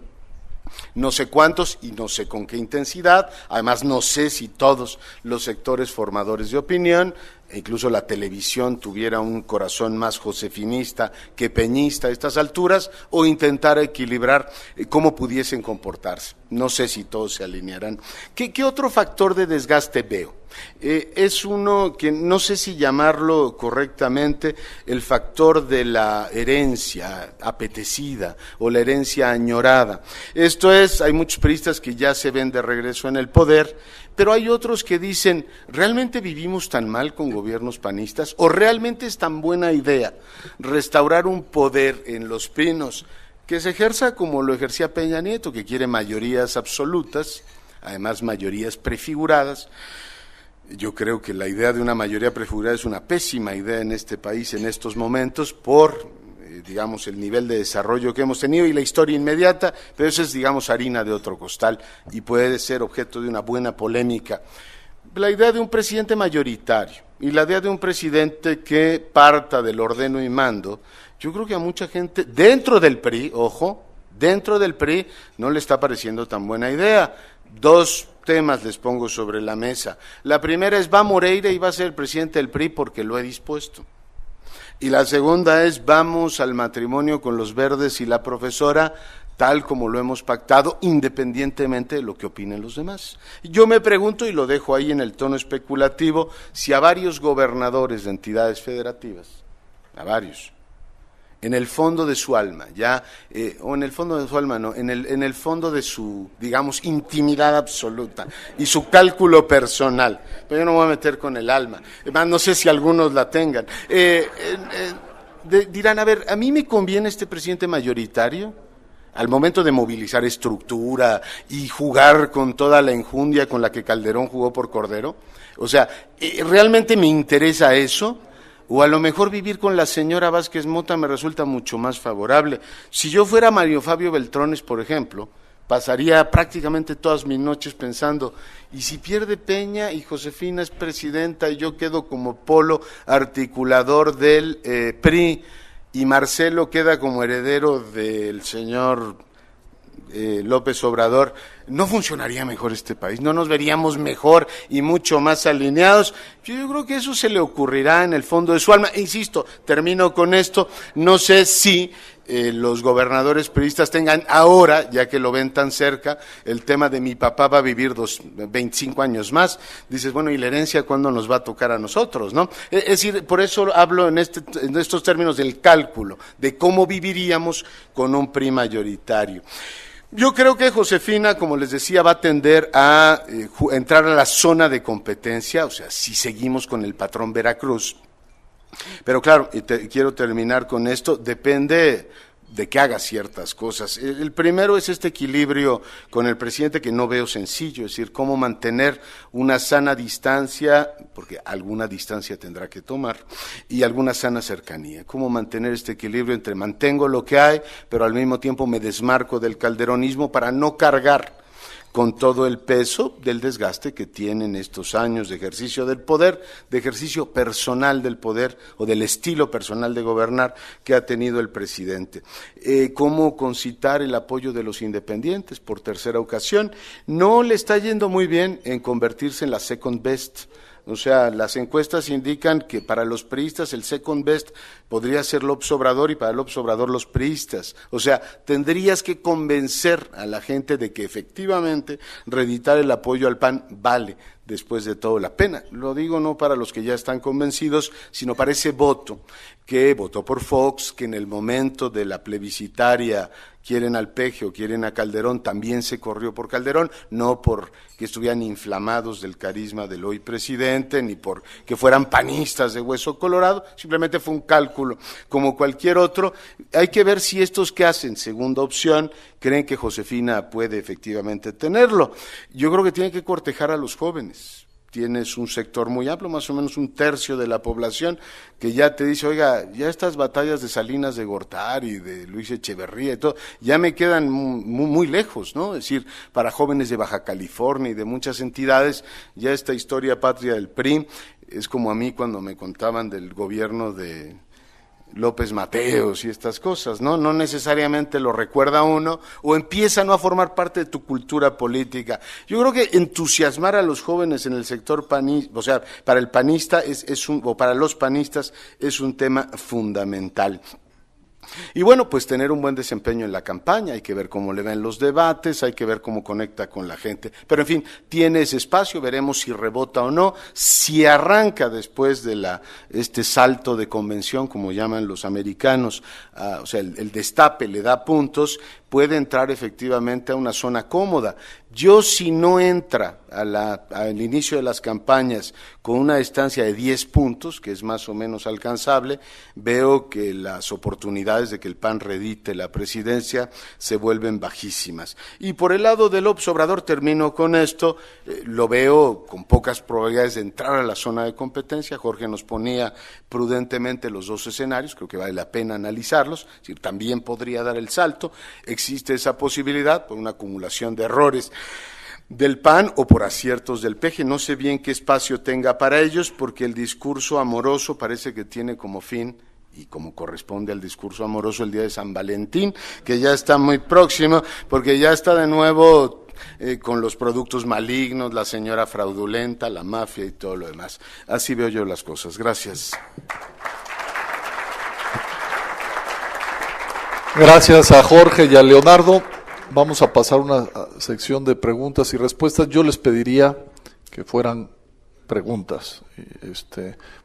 No sé cuántos y no sé con qué intensidad, además no sé si todos los sectores formadores de opinión, e incluso la televisión, tuviera un corazón más josefinista que peñista a estas alturas, o intentar equilibrar cómo pudiesen comportarse. No sé si todos se alinearán. ¿Qué otro factor de desgaste veo? Es uno que no sé si llamarlo correctamente el factor de la herencia apetecida o la herencia añorada. Esto es, hay muchos priistas que ya se ven de regreso en el poder, pero hay otros que dicen, ¿realmente vivimos tan mal con gobiernos panistas? ¿O realmente es tan buena idea restaurar un poder en Los Pinos que se ejerza como lo ejercía Peña Nieto, que quiere mayorías absolutas, además mayorías prefiguradas? Yo creo que la idea de una mayoría prefigurada es una pésima idea en este país en estos momentos por, digamos, el nivel de desarrollo que hemos tenido y la historia inmediata, pero eso es, digamos, harina de otro costal y puede ser objeto de una buena polémica. La idea de un presidente mayoritario y la idea de un presidente que parta del ordeno y mando, yo creo que a mucha gente dentro del PRI, ojo, dentro del PRI no le está pareciendo tan buena idea. Dos temas les pongo sobre la mesa. La primera es, va Moreira y va a ser el presidente del PRI porque lo he dispuesto. Y la segunda es, vamos al matrimonio con los verdes y la profesora, tal como lo hemos pactado, independientemente de lo que opinen los demás. Yo me pregunto, y lo dejo ahí en el tono especulativo, si a varios gobernadores de entidades federativas, a varios, en el fondo de su alma, o en el fondo de su alma no, en el fondo de su, digamos, intimidad absoluta y su cálculo personal, pero yo no me voy a meter con el alma, además no sé si algunos la tengan, dirán, a ver, ¿a mí me conviene este presidente mayoritario? Al momento de movilizar estructura y jugar con toda la enjundia con la que Calderón jugó por Cordero, o sea, ¿realmente me interesa eso? O a lo mejor vivir con la señora Vázquez Mota me resulta mucho más favorable. Si yo fuera Mario Fabio Beltrones, por ejemplo, pasaría prácticamente todas mis noches pensando, ¿y si pierde Peña y Josefina es presidenta y yo quedo como polo articulador del PRI y Marcelo queda como heredero del señor López Obrador? ¿No funcionaría mejor este país? ¿No nos veríamos mejor y mucho más alineados? Yo creo que eso se le ocurrirá en el fondo de su alma. Insisto, termino con esto, no sé si los gobernadores priistas tengan ahora, ya que lo ven tan cerca, el tema de mi papá va a vivir 25 años más. Dices, bueno, ¿y la herencia cuándo nos va a tocar a nosotros, no? Es decir, por eso hablo en estos términos del cálculo, de cómo viviríamos con un PRI mayoritario. Yo creo que Josefina, como les decía, va a tender a entrar a la zona de competencia, o sea, si seguimos con el patrón Veracruz. Pero claro, quiero terminar con esto, depende de que haga ciertas cosas. El primero es este equilibrio con el presidente que no veo sencillo, es decir, cómo mantener una sana distancia, porque alguna distancia tendrá que tomar, y alguna sana cercanía. Cómo mantener este equilibrio entre mantengo lo que hay, pero al mismo tiempo me desmarco del calderonismo para no cargar con todo el peso del desgaste que tienen estos años de ejercicio del poder, de ejercicio personal del poder o del estilo personal de gobernar que ha tenido el presidente. ¿Cómo concitar el apoyo de los independientes por tercera ocasión? No le está yendo muy bien en convertirse en la second best. O sea, las encuestas indican que para los priistas el second best podría ser López Obrador y para López Obrador los priistas. O sea, tendrías que convencer a la gente de que efectivamente reeditar el apoyo al PAN vale. después de todo la pena. Lo digo no para los que ya están convencidos, sino para ese voto que votó por Fox, que en el momento de la plebiscitaria quieren al Peje o quieren a Calderón, también se corrió por Calderón, no por que estuvieran inflamados del carisma del hoy presidente, ni por que fueran panistas de hueso colorado, simplemente fue un cálculo como cualquier otro. Hay que ver si estos que hacen segunda opción creen que Josefina puede efectivamente tenerlo. Yo creo que tiene que cortejar a los jóvenes. Tienes un sector muy amplio, más o menos un tercio de la población, que ya te dice, oiga, ya estas batallas de Salinas de Gortari, de Luis Echeverría y todo, ya me quedan muy lejos, ¿no? Es decir, para jóvenes de Baja California y de muchas entidades, ya esta historia patria del PRI es como a mí cuando me contaban del gobierno de López Mateos y estas cosas, ¿no? No necesariamente lo recuerda uno o empieza no a formar parte de tu cultura política. Yo creo que entusiasmar a los jóvenes en el sector panista, o sea, para el panista o para los panistas es un tema fundamental. Y bueno, pues tener un buen desempeño en la campaña, hay que ver cómo le ven los debates, hay que ver cómo conecta con la gente, pero en fin, tiene ese espacio, veremos si rebota o no, si arranca después de este salto de convención, como llaman los americanos, o sea, el destape le da puntos, puede entrar efectivamente a una zona cómoda. Yo, si no entra al inicio de las campañas con una distancia de 10 puntos, que es más o menos alcanzable, veo que las oportunidades de que el PAN redite la presidencia se vuelven bajísimas. Y por el lado del López Obrador, termino con esto, lo veo con pocas probabilidades de entrar a la zona de competencia. Jorge nos ponía prudentemente los dos escenarios, creo que vale la pena analizarlos, es decir, también podría dar el salto. Existe esa posibilidad por una acumulación de errores del PAN o por aciertos del Peje. No sé bien qué espacio tenga para ellos, porque el discurso amoroso parece que tiene como fin, y como corresponde al discurso amoroso, el día de San Valentín, que ya está muy próximo, porque ya está de nuevo con los productos malignos, la señora fraudulenta, la mafia y todo lo demás. Así veo yo las cosas. Gracias. Gracias a Jorge y a Leonardo. Vamos a pasar a una sección de preguntas y respuestas. Yo les pediría que fueran preguntas,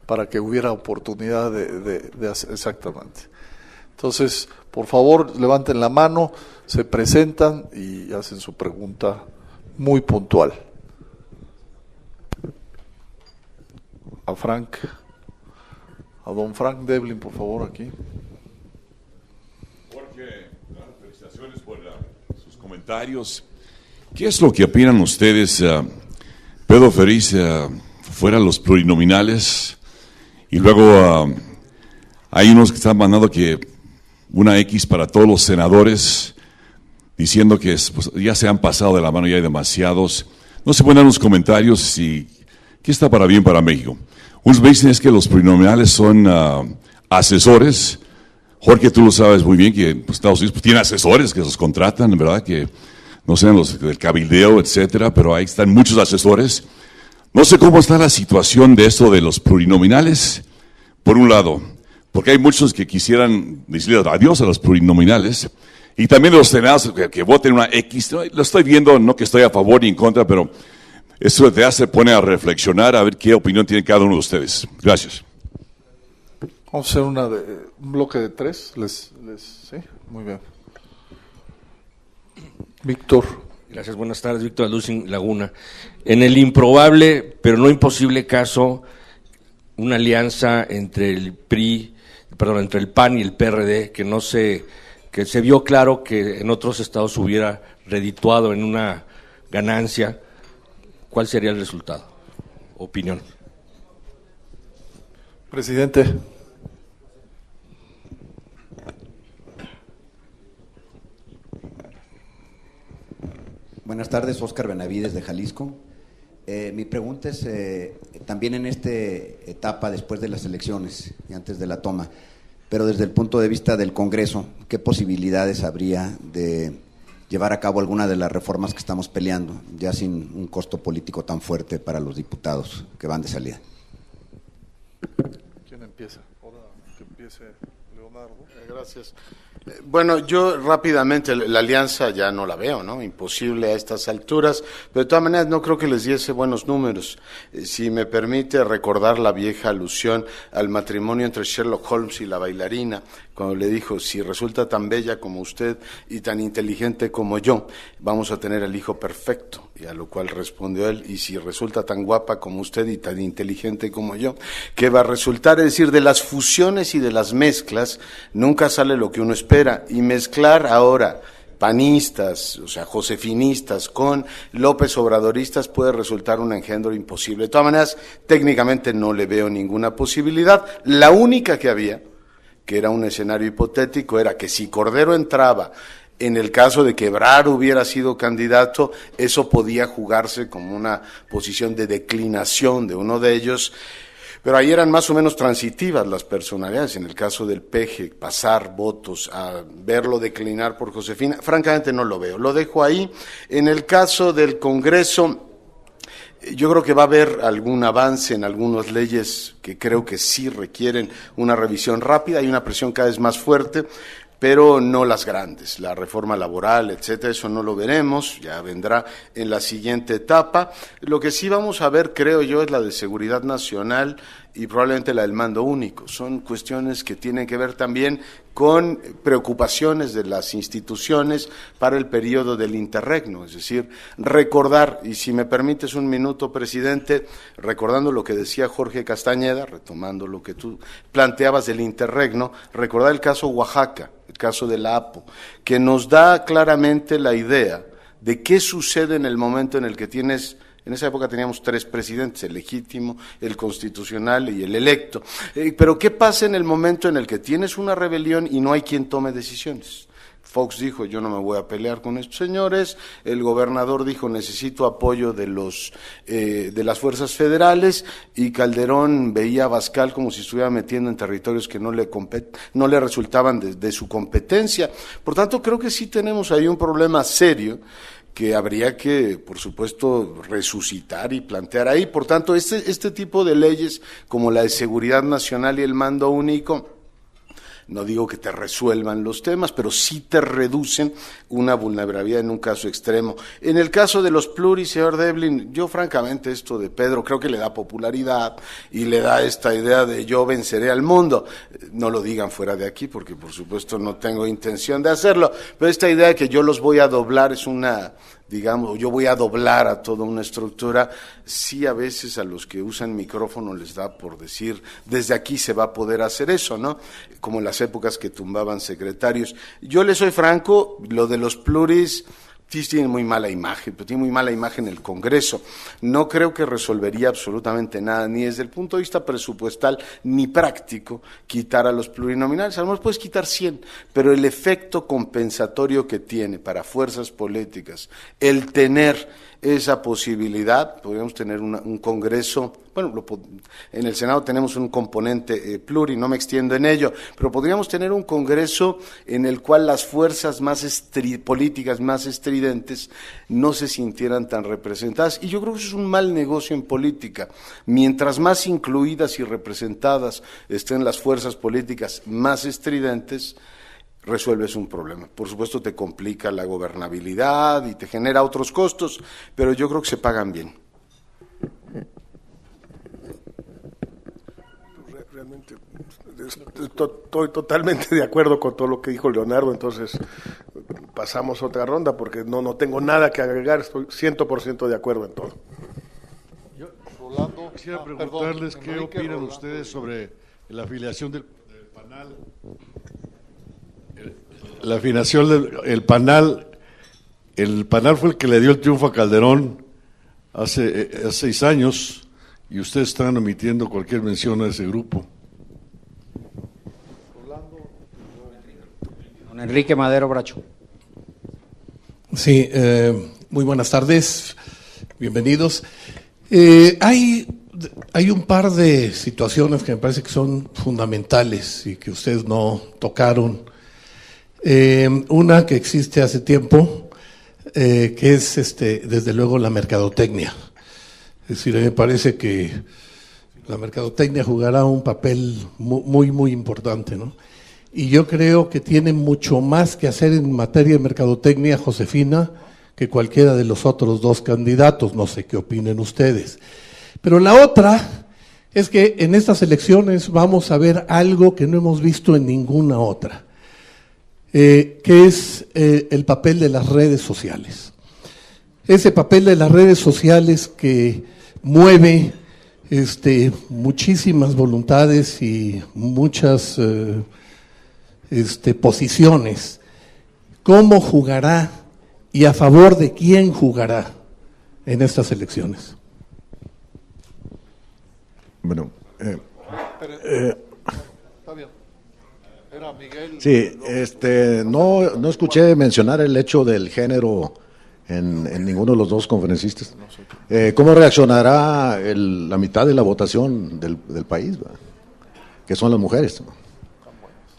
para que hubiera oportunidad de hacer exactamente. Entonces, por favor, levanten la mano, se presentan y hacen su pregunta muy puntual. A don Frank Devlin, por favor, aquí. Jorge, felicitaciones por sus comentarios. ¿Qué es lo que opinan ustedes? Pedro Ferriz fuera los plurinominales y luego hay unos que están mandando que una X para todos los senadores, diciendo que pues, ya se han pasado de la mano, ya hay demasiados. No se pueden dar unos comentarios si qué está para bien para México. Unos me dicen es que los plurinominales son asesores. Jorge, tú lo sabes muy bien que pues, Estados Unidos pues, tiene asesores que los contratan, ¿verdad? Que no sean los del cabildeo, etcétera, pero ahí están muchos asesores. No sé cómo está la situación de esto de los plurinominales, por un lado, porque hay muchos que quisieran decirle adiós a los plurinominales, y también los senados que voten una X. Lo estoy viendo, no que estoy a favor ni en contra, pero eso te hace pone a reflexionar, a ver qué opinión tiene cada uno de ustedes. Gracias. Vamos a hacer un bloque de 3. ¿Sí? Muy bien. Víctor. Gracias, buenas tardes. Víctor Alucin Laguna. En el improbable, pero no imposible caso, una alianza entre el PAN y el PRD, que se vio claro que en otros estados hubiera redituado en una ganancia, ¿cuál sería el resultado? Opinión. Presidente. Buenas tardes, Óscar Benavides de Jalisco. Mi pregunta es, también en esta etapa después de las elecciones y antes de la toma, pero desde el punto de vista del Congreso, ¿qué posibilidades habría de llevar a cabo alguna de las reformas que estamos peleando, ya sin un costo político tan fuerte para los diputados que van de salida? ¿Quién empieza? Ahora que empiece Leonardo. Gracias. Bueno, yo rápidamente, la alianza ya no la veo, ¿no? Imposible a estas alturas, pero de todas maneras no creo que les diese buenos números. Si me permite recordar la vieja alusión al matrimonio entre Sherlock Holmes y la bailarina, cuando le dijo, si resulta tan bella como usted y tan inteligente como yo, vamos a tener el hijo perfecto. Y a lo cual respondió él, y si resulta tan guapa como usted y tan inteligente como yo, ¿qué va a resultar? Es decir, de las fusiones y de las mezclas nunca sale lo que uno espera, y mezclar ahora panistas, o sea, josefinistas con López Obradoristas puede resultar un engendro imposible. De todas maneras, técnicamente no le veo ninguna posibilidad. La única que había, que era un escenario hipotético, era que si Cordero entraba, en el caso de que Ebrard hubiera sido candidato, eso podía jugarse como una posición de declinación de uno de ellos, pero ahí eran más o menos transitivas las personalidades. En el caso del Peje, pasar votos a verlo declinar por Josefina, francamente no lo veo, lo dejo ahí. En el caso del Congreso, yo creo que va a haber algún avance en algunas leyes que creo que sí requieren una revisión rápida, hay una presión cada vez más fuerte, pero no las grandes, la reforma laboral, etcétera, eso no lo veremos, ya vendrá en la siguiente etapa. Lo que sí vamos a ver, creo yo, es la de seguridad nacional y probablemente la del mando único. Son cuestiones que tienen que ver también con preocupaciones de las instituciones para el periodo del interregno, es decir, recordar, y si me permites un minuto, presidente, recordando lo que decía Jorge Castañeda, retomando lo que tú planteabas del interregno, recordar el caso Oaxaca, el caso de la APO, que nos da claramente la idea de qué sucede en el momento en el que tienes. En esa época teníamos 3 presidentes, el legítimo, el constitucional y el electo. Pero ¿qué pasa en el momento en el que tienes una rebelión y no hay quien tome decisiones? Fox dijo, yo no me voy a pelear con estos señores. El gobernador dijo, necesito apoyo de las fuerzas federales. Y Calderón veía a Abascal como si estuviera metiendo en territorios que no le resultaban de su competencia. Por tanto, creo que sí tenemos ahí un problema serio que habría que, por supuesto, resucitar y plantear ahí. Por tanto, este tipo de leyes, como la de seguridad nacional y el mando único, no digo que te resuelvan los temas, pero sí te reducen una vulnerabilidad en un caso extremo. En el caso de los pluris, señor Devlin, yo francamente esto de Pedro creo que le da popularidad y le da esta idea de yo venceré al mundo. No lo digan fuera de aquí porque por supuesto no tengo intención de hacerlo, pero esta idea de que yo los voy a doblar es una, digamos, yo voy a doblar a toda una estructura, sí a veces a los que usan micrófono les da por decir, desde aquí se va a poder hacer eso, ¿no? Como en las épocas que tumbaban secretarios. Yo le soy franco, lo de los pluris sí tiene muy mala imagen, pero tiene muy mala imagen el Congreso. No creo que resolvería absolutamente nada, ni desde el punto de vista presupuestal, ni práctico, quitar a los plurinominales. A lo mejor puedes quitar 100, pero el efecto compensatorio que tiene para fuerzas políticas, el tener esa posibilidad, podríamos tener un Congreso, bueno, en el Senado tenemos un componente pluri, no me extiendo en ello, pero podríamos tener un Congreso en el cual las fuerzas políticas más estridentes no se sintieran tan representadas, y yo creo que eso es un mal negocio en política. Mientras más incluidas y representadas estén las fuerzas políticas más estridentes, resuelves un problema. Por supuesto te complica la gobernabilidad y te genera otros costos, pero yo creo que se pagan bien. Realmente estoy totalmente de acuerdo con todo lo que dijo Leonardo, entonces pasamos a otra ronda porque no tengo nada que agregar, estoy 100% de acuerdo en todo. Rolando, quisiera preguntarles qué opinan ustedes sobre la afiliación del PANAL. La afiliación del PANAL, el PANAL fue el que le dio el triunfo a Calderón hace 6 años y ustedes están omitiendo cualquier mención a ese grupo. Don Enrique Madero Bracho. Sí, muy buenas tardes, bienvenidos. Hay un par de situaciones que me parece que son fundamentales y que ustedes no tocaron. Una que existe hace tiempo, que es desde luego la mercadotecnia. Es decir, a mí me parece que la mercadotecnia jugará un papel muy, muy importante, ¿no? y yo creo que tiene mucho más que hacer en materia de mercadotecnia, Josefina, que cualquiera de los otros dos candidatos. No sé qué opinen ustedes. Pero la otra es que en estas elecciones vamos a ver algo que no hemos visto en ninguna otra, que es el papel de las redes sociales. Ese papel de las redes sociales que mueve muchísimas voluntades y muchas posiciones. ¿Cómo jugará y a favor de quién jugará en estas elecciones? Bueno, Está bien. Era Miguel. sí, no escuché mencionar el hecho del género en ninguno de los dos conferencistas. ¿Cómo reaccionará la mitad de la votación del país, ¿verdad? Que son las mujeres?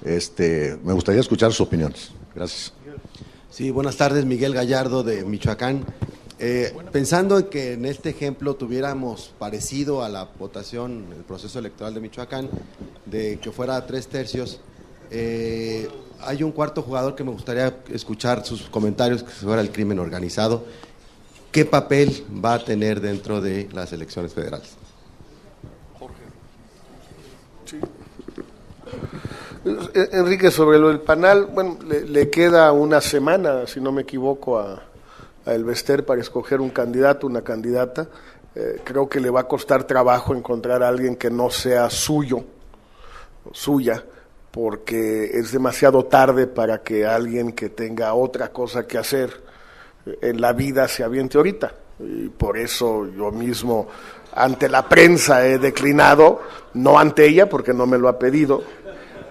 Me gustaría escuchar sus opiniones. Gracias. Sí, buenas tardes, Miguel Gallardo de Michoacán. Pensando en que en este ejemplo tuviéramos parecido a la votación, el proceso electoral de Michoacán, de que fuera 3/3, hay un cuarto jugador que me gustaría escuchar sus comentarios, que fuera el crimen organizado. ¿Qué papel va a tener dentro de las elecciones federales? Jorge. Sí. Enrique, sobre lo del panel, bueno, le queda una semana, si no me equivoco, a El Bester para escoger un candidato, una candidata. Creo que le va a costar trabajo encontrar a alguien que no sea suya, porque es demasiado tarde para que alguien que tenga otra cosa que hacer en la vida se aviente ahorita. Y por eso yo mismo ante la prensa he declinado, no ante ella porque no me lo ha pedido,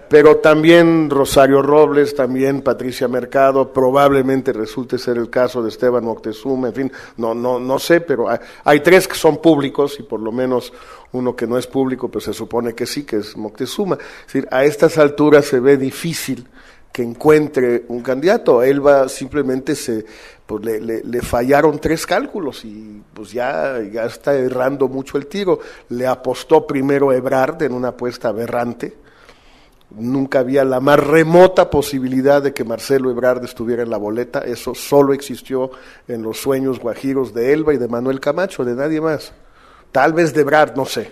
pero también Rosario Robles, también Patricia Mercado, probablemente resulte ser el caso de Esteban Moctezuma, en fin, no sé, pero hay tres que son públicos y por lo menos uno que no es público, pues se supone que sí, que es Moctezuma. Es decir, a estas alturas se ve difícil que encuentre un candidato. A Elba simplemente le fallaron 3 cálculos y pues ya está errando mucho el tiro. Le apostó primero Ebrard en una apuesta aberrante. Nunca había la más remota posibilidad de que Marcelo Ebrard estuviera en la boleta. Eso solo existió en los sueños guajiros de Elba y de Manuel Camacho, de nadie más. Tal vez de Ebrard, no sé,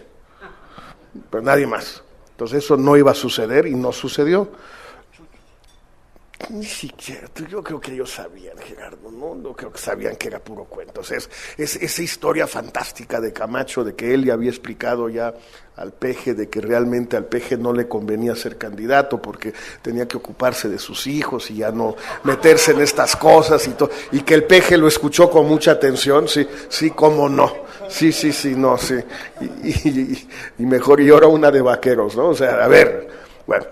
pero nadie más. Entonces eso no iba a suceder y no sucedió. Ni siquiera, yo creo que ellos sabían, Gerardo, no creo que sabían que era puro cuento. O sea, es esa historia fantástica de Camacho, de que él ya había explicado ya al Peje, de que realmente al Peje no le convenía ser candidato porque tenía que ocuparse de sus hijos y ya no meterse en estas cosas y que el Peje lo escuchó con mucha atención, sí, cómo no, sí, no, sí, y mejor, y ahora una de vaqueros, ¿no? O sea, a ver, bueno.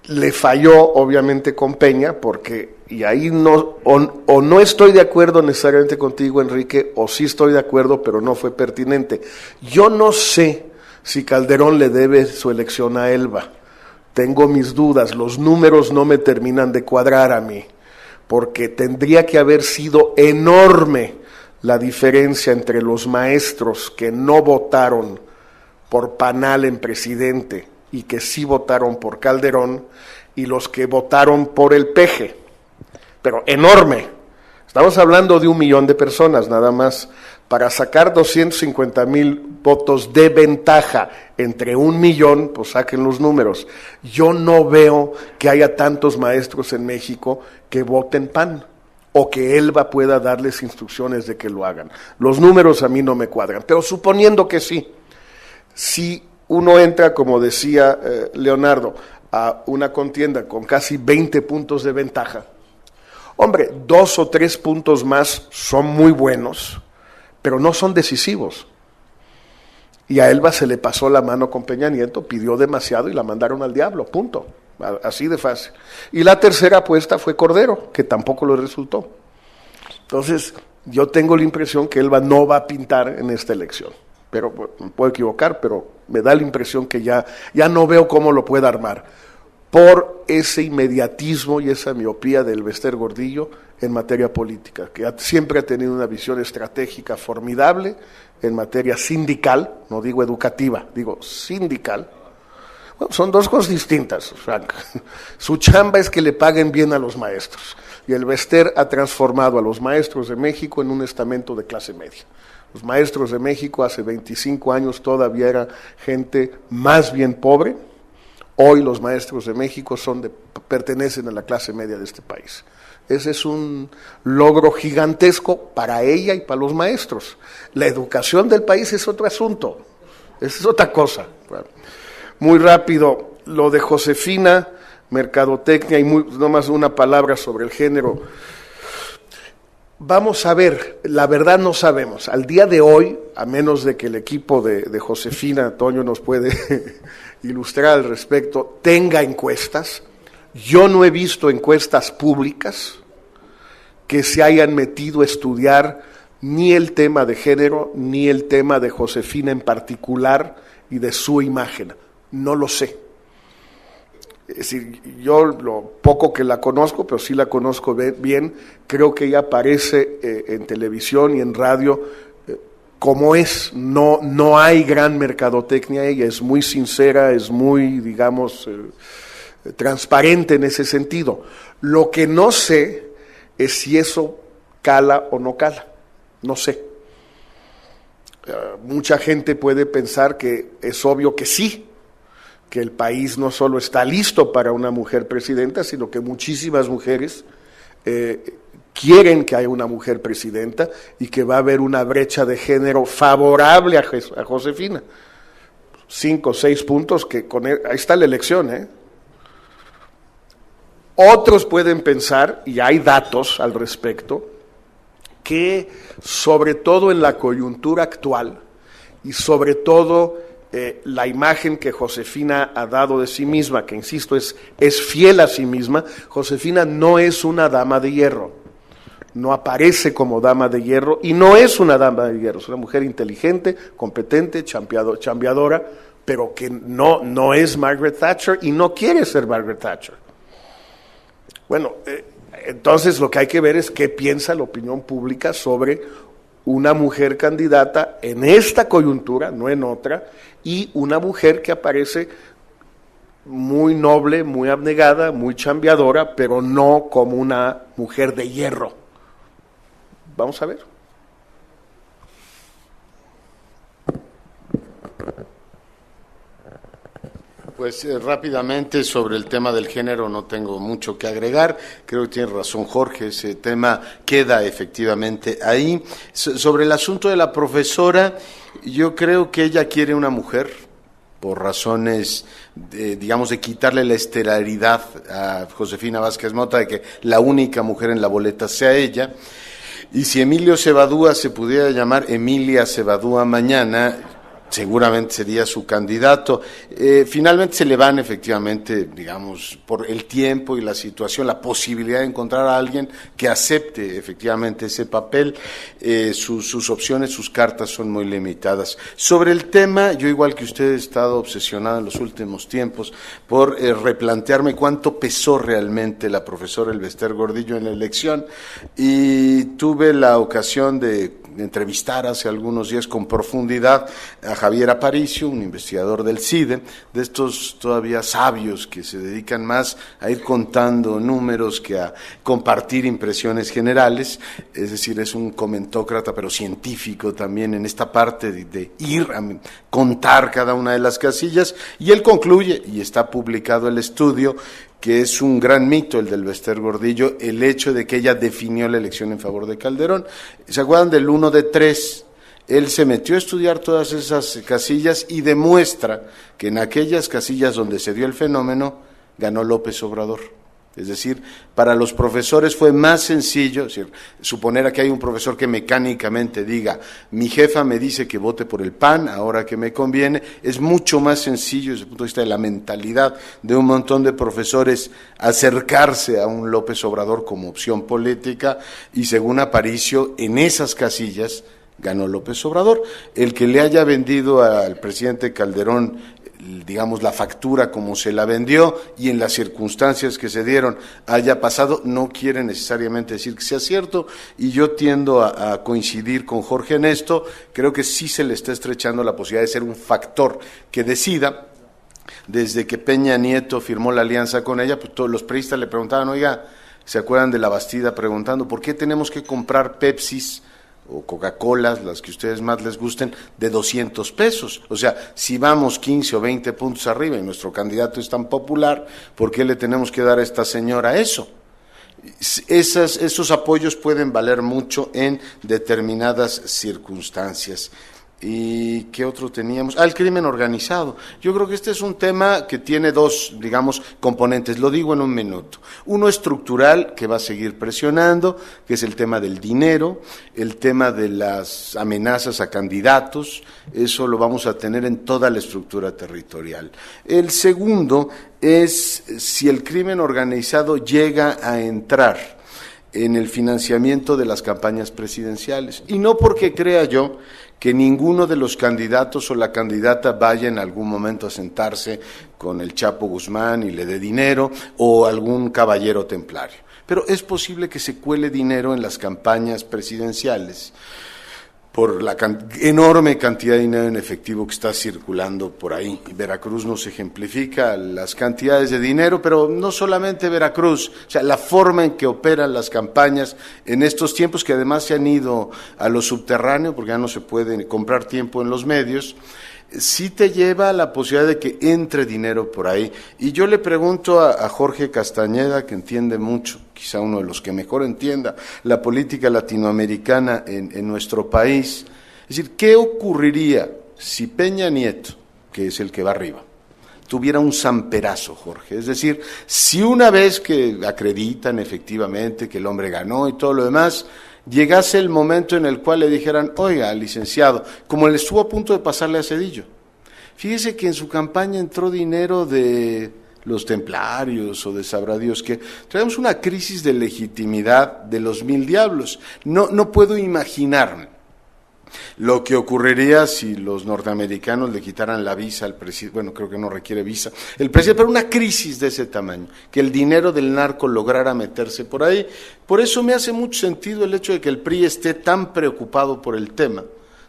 Le falló obviamente con Peña porque, y ahí o no estoy de acuerdo necesariamente contigo, Enrique, o sí estoy de acuerdo, pero no fue pertinente. Yo no sé si Calderón le debe su elección a Elba. Tengo mis dudas, los números no me terminan de cuadrar a mí, porque tendría que haber sido enorme la diferencia entre los maestros que no votaron por Panal en presidente y que sí votaron por Calderón, y los que votaron por el Peje, pero enorme. Estamos hablando de 1 millón de personas nada más. Para sacar 250,000 votos de ventaja entre 1 millón, pues saquen los números. Yo no veo que haya tantos maestros en México que voten PAN, o que Elba pueda darles instrucciones de que lo hagan. Los números a mí no me cuadran, pero suponiendo que sí, si uno entra, como decía Leonardo, a una contienda con casi 20 puntos de ventaja. Hombre, 2 o 3 puntos más son muy buenos, pero no son decisivos. Y a Elba se le pasó la mano con Peña Nieto, pidió demasiado y la mandaron al diablo, punto. Así de fácil. Y la tercera apuesta fue Cordero, que tampoco lo resultó. Entonces, yo tengo la impresión que Elba no va a pintar en esta elección. Pero me puedo equivocar, pero me da la impresión que ya no veo cómo lo pueda armar, por ese inmediatismo y esa miopía del Bester Gordillo en materia política, que siempre ha tenido una visión estratégica formidable en materia sindical, no digo educativa, digo sindical. Bueno, son dos cosas distintas, Frank. Su chamba es que le paguen bien a los maestros. Y el Bester ha transformado a los maestros de México en un estamento de clase media. Los maestros de México hace 25 años todavía era gente más bien pobre. Hoy los maestros de México pertenecen a la clase media de este país. Ese es un logro gigantesco para ella y para los maestros. La educación del país es otro asunto, esa es otra cosa. Muy rápido, lo de Josefina, mercadotecnia y nomás una palabra sobre el género. Vamos a ver, la verdad no sabemos. Al día de hoy, a menos de que el equipo de Josefina, Toño nos puede ilustrar al respecto, tenga encuestas. Yo no he visto encuestas públicas que se hayan metido a estudiar ni el tema de género, ni el tema de Josefina en particular y de su imagen. No lo sé. Es decir, yo lo poco que la conozco, pero sí la conozco bien, creo que ella aparece en televisión y en radio como es. No hay gran mercadotecnia, ella es muy sincera, es muy, digamos, transparente en ese sentido. Lo que no sé es si eso cala o no cala, no sé. Mucha gente puede pensar que es obvio que sí, que el país no solo está listo para una mujer presidenta, sino que muchísimas mujeres quieren que haya una mujer presidenta y que va a haber una brecha de género favorable a Josefina. 5 o 6 puntos que ahí está la elección, Otros pueden pensar, y hay datos al respecto, que sobre todo en la coyuntura actual y sobre todo la imagen que Josefina ha dado de sí misma, que insisto es fiel a sí misma, Josefina no es una dama de hierro, no aparece como dama de hierro y no es una dama de hierro, es una mujer inteligente, competente, chambeadora, pero que no es Margaret Thatcher y no quiere ser Margaret Thatcher. Bueno, entonces lo que hay que ver es qué piensa la opinión pública sobre una mujer candidata en esta coyuntura, no en otra, y una mujer que aparece muy noble, muy abnegada, muy chambeadora, pero no como una mujer de hierro. Vamos a ver. Pues rápidamente sobre el tema del género no tengo mucho que agregar, creo que tiene razón Jorge, ese tema queda efectivamente ahí. Sobre el asunto de la profesora, yo creo que ella quiere una mujer, por razones, digamos, de quitarle la estelaridad a Josefina Vázquez Mota, de que la única mujer en la boleta sea ella, y si Emilio Cebadúa se pudiera llamar Emilia Cebadúa mañana, seguramente sería su candidato. Finalmente se le van efectivamente, digamos, por el tiempo y la situación, la posibilidad de encontrar a alguien que acepte efectivamente ese papel. Sus opciones, sus cartas son muy limitadas. Sobre el tema, yo igual que usted he estado obsesionado en los últimos tiempos por replantearme cuánto pesó realmente la profesora Elbester Gordillo en la elección, y tuve la ocasión de entrevistar hace algunos días con profundidad a Javier Aparicio, un investigador del CIDE, de estos todavía sabios que se dedican más a ir contando números que a compartir impresiones generales, es decir, es un comentócrata pero científico también en esta parte de ir a contar cada una de las casillas, y él concluye, y está publicado el estudio, que es un gran mito el del Elbester Gordillo, el hecho de que ella definió la elección en favor de Calderón. ¿Se acuerdan del 1 de 3? Él se metió a estudiar todas esas casillas y demuestra que en aquellas casillas donde se dio el fenómeno, ganó López Obrador. Es decir, para los profesores fue más sencillo, es decir, suponer que hay un profesor que mecánicamente diga, mi jefa me dice que vote por el PAN, ahora que me conviene, es mucho más sencillo desde el punto de vista de la mentalidad de un montón de profesores acercarse a un López Obrador como opción política, y según Aparicio, en esas casillas ganó López Obrador. El que le haya vendido al presidente Calderón, digamos, la factura como se la vendió y en las circunstancias que se dieron haya pasado, no quiere necesariamente decir que sea cierto, y yo tiendo a coincidir con Jorge en esto. Creo que sí se le está estrechando la posibilidad de ser un factor que decida. Desde que Peña Nieto firmó la alianza con ella, pues todos los priistas le preguntaban, oiga, ¿se acuerdan de la Bastida preguntando por qué tenemos que comprar Pepsis o Coca-Colas, las que a ustedes más les gusten, de 200 pesos? O sea, si vamos 15 o 20 puntos arriba y nuestro candidato es tan popular, ¿por qué le tenemos que dar a esta señora eso? Esos apoyos pueden valer mucho en determinadas circunstancias. ¿Y qué otro teníamos? El crimen organizado. Yo creo que este es un tema que tiene dos, digamos, componentes. Lo digo en un minuto. Uno estructural, que va a seguir presionando, que es el tema del dinero, el tema de las amenazas a candidatos. Eso lo vamos a tener en toda la estructura territorial. El segundo es si el crimen organizado llega a entrar en el financiamiento de las campañas presidenciales. Y no porque crea yo que ninguno de los candidatos o la candidata vaya en algún momento a sentarse con el Chapo Guzmán y le dé dinero, o algún caballero templario. Pero es posible que se cuele dinero en las campañas presidenciales por la enorme cantidad de dinero en efectivo que está circulando por ahí. Veracruz nos ejemplifica las cantidades de dinero, pero no solamente Veracruz, o sea, la forma en que operan las campañas en estos tiempos, que además se han ido a lo subterráneo, porque ya no se puede comprar tiempo en los medios, sí te lleva a la posibilidad de que entre dinero por ahí. Y yo le pregunto a Jorge Castañeda, que entiende mucho, quizá uno de los que mejor entienda la política latinoamericana en nuestro país, es decir, ¿qué ocurriría si Peña Nieto, que es el que va arriba, tuviera un samperazo, Jorge? Es decir, si una vez que acreditan efectivamente que el hombre ganó y todo lo demás, llegase el momento en el cual le dijeran, oiga, licenciado, como le estuvo a punto de pasarle a Zedillo, fíjese que en su campaña entró dinero de los templarios o de sabrá Dios qué, traemos una crisis de legitimidad de los mil diablos. No puedo imaginarme lo que ocurriría si los norteamericanos le quitaran la visa al presidente. Bueno, creo que no requiere visa el presidente, pero una crisis de ese tamaño, que el dinero del narco lograra meterse por ahí. Por eso me hace mucho sentido el hecho de que el PRI esté tan preocupado por el tema,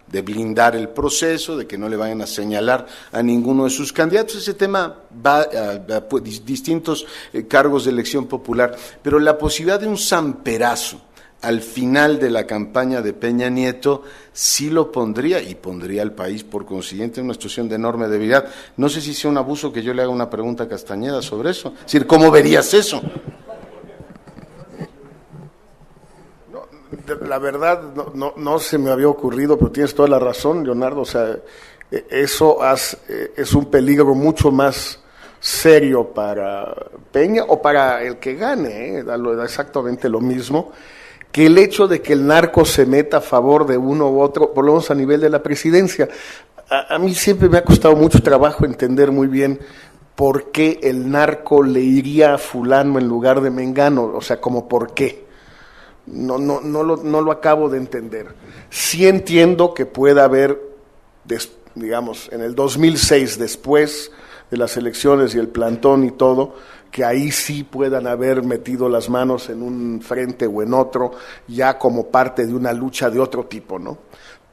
de blindar el proceso, de que no le vayan a señalar a ninguno de sus candidatos. Ese tema va a distintos cargos de elección popular, pero la posibilidad de un samperazo al final de la campaña de Peña Nieto sí lo pondría, y pondría al país por consiguiente en una situación de enorme debilidad. No sé si sea un abuso que yo le haga una pregunta a Castañeda sobre eso. Es decir, ¿cómo verías eso? La verdad no se me había ocurrido, pero tienes toda la razón, Leonardo. O sea, eso es un peligro mucho más serio para Peña o para el que gane, da exactamente lo mismo, que el hecho de que el narco se meta a favor de uno u otro, por lo menos a nivel de la presidencia. A mí siempre me ha costado mucho trabajo entender muy bien por qué el narco le iría a fulano en lugar de mengano, o sea, como por qué. No lo acabo de entender. Sí entiendo que pueda haber, digamos, en el 2006, después de las elecciones y el plantón y todo, que ahí sí puedan haber metido las manos en un frente o en otro, ya como parte de una lucha de otro tipo, ¿no?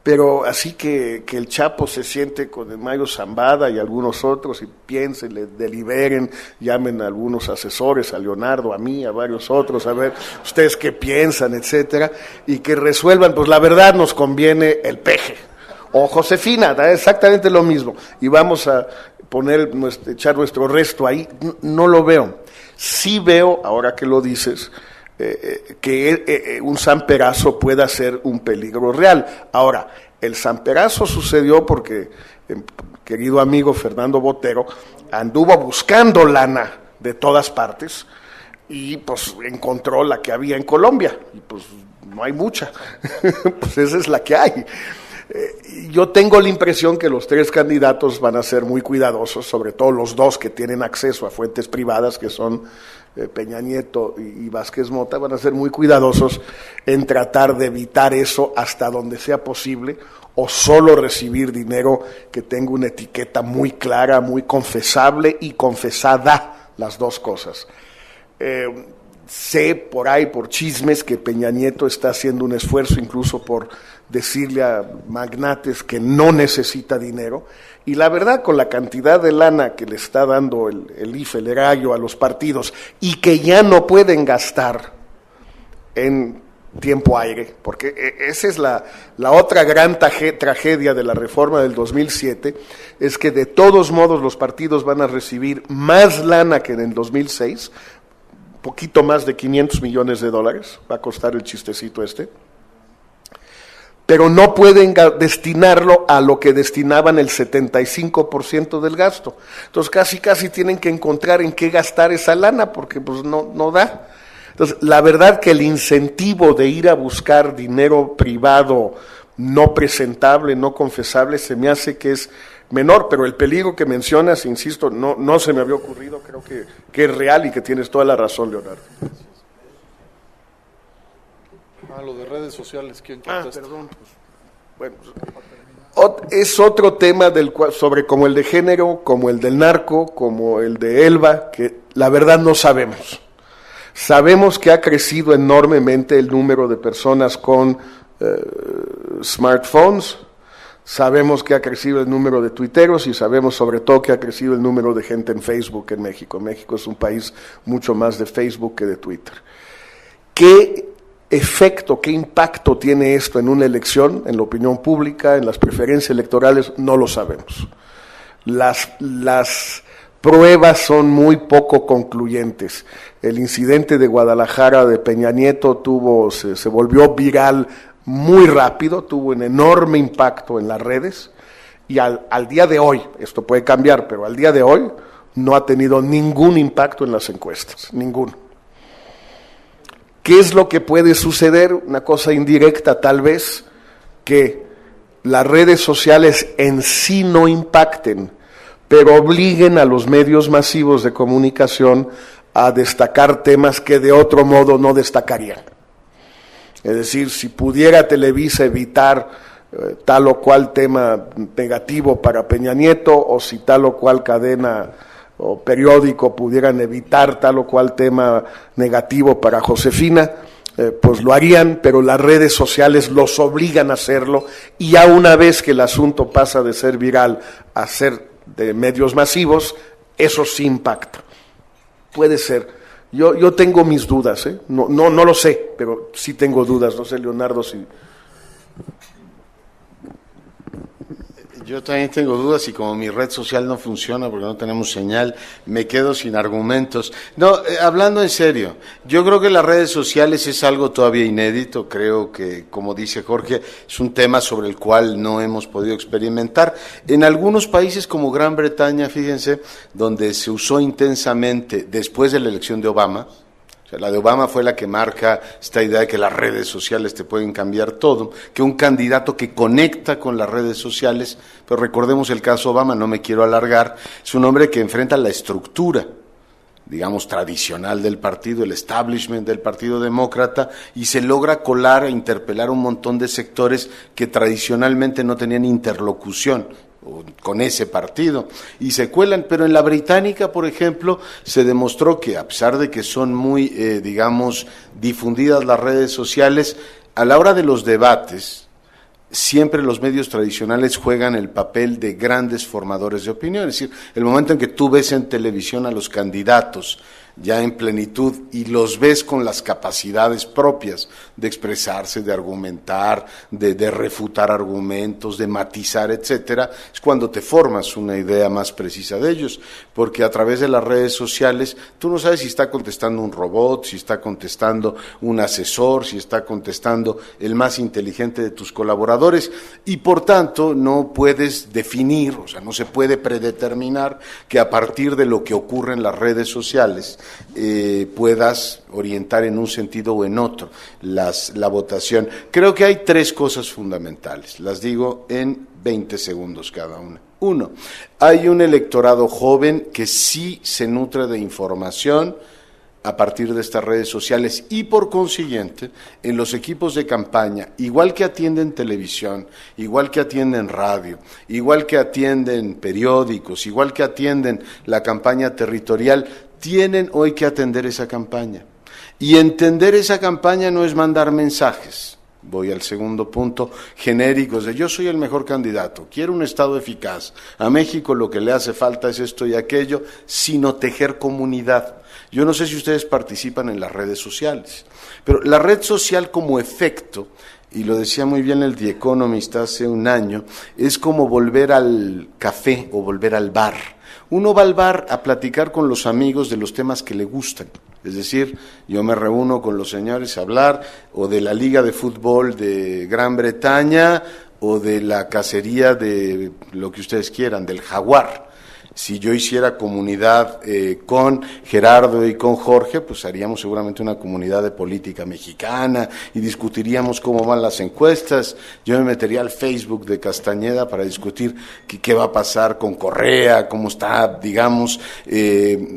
Pero así que el Chapo se siente con el Mayo Zambada y algunos otros y piensen, le deliberen, llamen a algunos asesores, a Leonardo, a mí, a varios otros, a ver ustedes qué piensan, etcétera, y que resuelvan, pues la verdad nos conviene el Peje o Josefina, da exactamente lo mismo, y vamos a echar nuestro resto ahí. No lo veo. Sí veo, ahora que lo dices, que un samperazo pueda ser un peligro real. Ahora, el samperazo sucedió porque querido amigo Fernando Botero anduvo buscando lana de todas partes y pues encontró la que había en Colombia, y pues no hay mucha, pues esa es la que hay. Yo tengo la impresión que los tres candidatos van a ser muy cuidadosos, sobre todo los dos que tienen acceso a fuentes privadas, que son Peña Nieto y Vázquez Mota, van a ser muy cuidadosos en tratar de evitar eso hasta donde sea posible, o solo recibir dinero que tenga una etiqueta muy clara, muy confesable y confesada, las dos cosas. Sé por ahí, por chismes, que Peña Nieto está haciendo un esfuerzo incluso por decirle a magnates que no necesita dinero, y la verdad, con la cantidad de lana que le está dando el IFE, el erario a los partidos, y que ya no pueden gastar en tiempo aire, porque esa es la otra gran tragedia de la reforma del 2007, es que de todos modos los partidos van a recibir más lana que en el 2006, poquito más de $500 millones, va a costar el chistecito pero no pueden destinarlo a lo que destinaban el 75% del gasto. Entonces casi tienen que encontrar en qué gastar esa lana, porque pues no da. Entonces, la verdad que el incentivo de ir a buscar dinero privado no presentable, no confesable, se me hace que es menor, pero el peligro que mencionas, insisto, no se me había ocurrido, creo que es real y que tienes toda la razón, Leonardo. Lo de redes sociales, ¿quién contesta? Perdón. Bueno, es otro tema sobre como el de género, como el del narco, como el de Elba, que la verdad no sabemos. Sabemos que ha crecido enormemente el número de personas con smartphones, sabemos que ha crecido el número de tuiteros y sabemos sobre todo que ha crecido el número de gente en Facebook en México. México es un país mucho más de Facebook que de Twitter. ¿Qué efecto, qué impacto tiene esto en una elección, en la opinión pública, en las preferencias electorales? No lo sabemos. Las pruebas son muy poco concluyentes. El incidente de Guadalajara de Peña Nieto se volvió viral muy rápido, tuvo un enorme impacto en las redes y al día de hoy, esto puede cambiar, pero al día de hoy no ha tenido ningún impacto en las encuestas, ninguno. ¿Qué es lo que puede suceder? Una cosa indirecta tal vez, que las redes sociales en sí no impacten, pero obliguen a los medios masivos de comunicación a destacar temas que de otro modo no destacarían. Es decir, si pudiera Televisa evitar tal o cual tema negativo para Peña Nieto, o si tal o cual cadena o periódico pudieran evitar tal o cual tema negativo para Josefina, pues lo harían, pero las redes sociales los obligan a hacerlo, y ya una vez que el asunto pasa de ser viral a ser de medios masivos, eso sí impacta. Puede ser. Yo tengo mis dudas, no lo sé, pero sí tengo dudas. No sé, Leonardo, si... Yo también tengo dudas, y como mi red social no funciona porque no tenemos señal, me quedo sin argumentos. No, hablando en serio, yo creo que las redes sociales es algo todavía inédito. Creo que, como dice Jorge, es un tema sobre el cual no hemos podido experimentar. En algunos países como Gran Bretaña, fíjense, donde se usó intensamente después de la elección de Obama. O sea, la de Obama fue la que marca esta idea de que las redes sociales te pueden cambiar todo, que un candidato que conecta con las redes sociales, pero recordemos el caso Obama, no me quiero alargar, es un hombre que enfrenta la estructura, digamos, tradicional del partido, el establishment del Partido Demócrata, y se logra colar e interpelar un montón de sectores que tradicionalmente no tenían interlocución con ese partido, y se cuelan. Pero en la británica, por ejemplo, se demostró que a pesar de que son muy, digamos, difundidas las redes sociales, a la hora de los debates, siempre los medios tradicionales juegan el papel de grandes formadores de opinión. Es decir, el momento en que tú ves en televisión a los candidatos ya en plenitud y los ves con las capacidades propias de expresarse, de argumentar, de refutar argumentos, de matizar, etcétera, es cuando te formas una idea más precisa de ellos, porque a través de las redes sociales tú no sabes si está contestando un robot, si está contestando un asesor, si está contestando el más inteligente de tus colaboradores, y por tanto no puedes definir, o sea, no se puede predeterminar que a partir de lo que ocurre en las redes sociales puedas orientar en un sentido o en otro la votación. Creo que hay tres cosas fundamentales, las digo en 20 segundos cada una. Uno, hay un electorado joven que sí se nutre de información a partir de estas redes sociales, y por consiguiente en los equipos de campaña, igual que atienden televisión, igual que atienden radio, igual que atienden periódicos, igual que atienden la campaña territorial, tienen hoy que atender esa campaña. Y entender esa campaña no es mandar mensajes, voy al segundo punto, genéricos de yo soy el mejor candidato, quiero un Estado eficaz, a México lo que le hace falta es esto y aquello, sino tejer comunidad. Yo no sé si ustedes participan en las redes sociales, pero la red social como efecto, y lo decía muy bien el The Economist hace un año, es como volver al café o volver al bar. Uno va al bar a platicar con los amigos de los temas que le gustan. Es decir, yo me reúno con los señores a hablar o de la Liga de Fútbol de Gran Bretaña o de la cacería de lo que ustedes quieran, del jaguar. Si yo hiciera comunidad con Gerardo y con Jorge, pues haríamos seguramente una comunidad de política mexicana y discutiríamos cómo van las encuestas. Yo me metería al Facebook de Castañeda para discutir qué va a pasar con Correa, cómo está, digamos,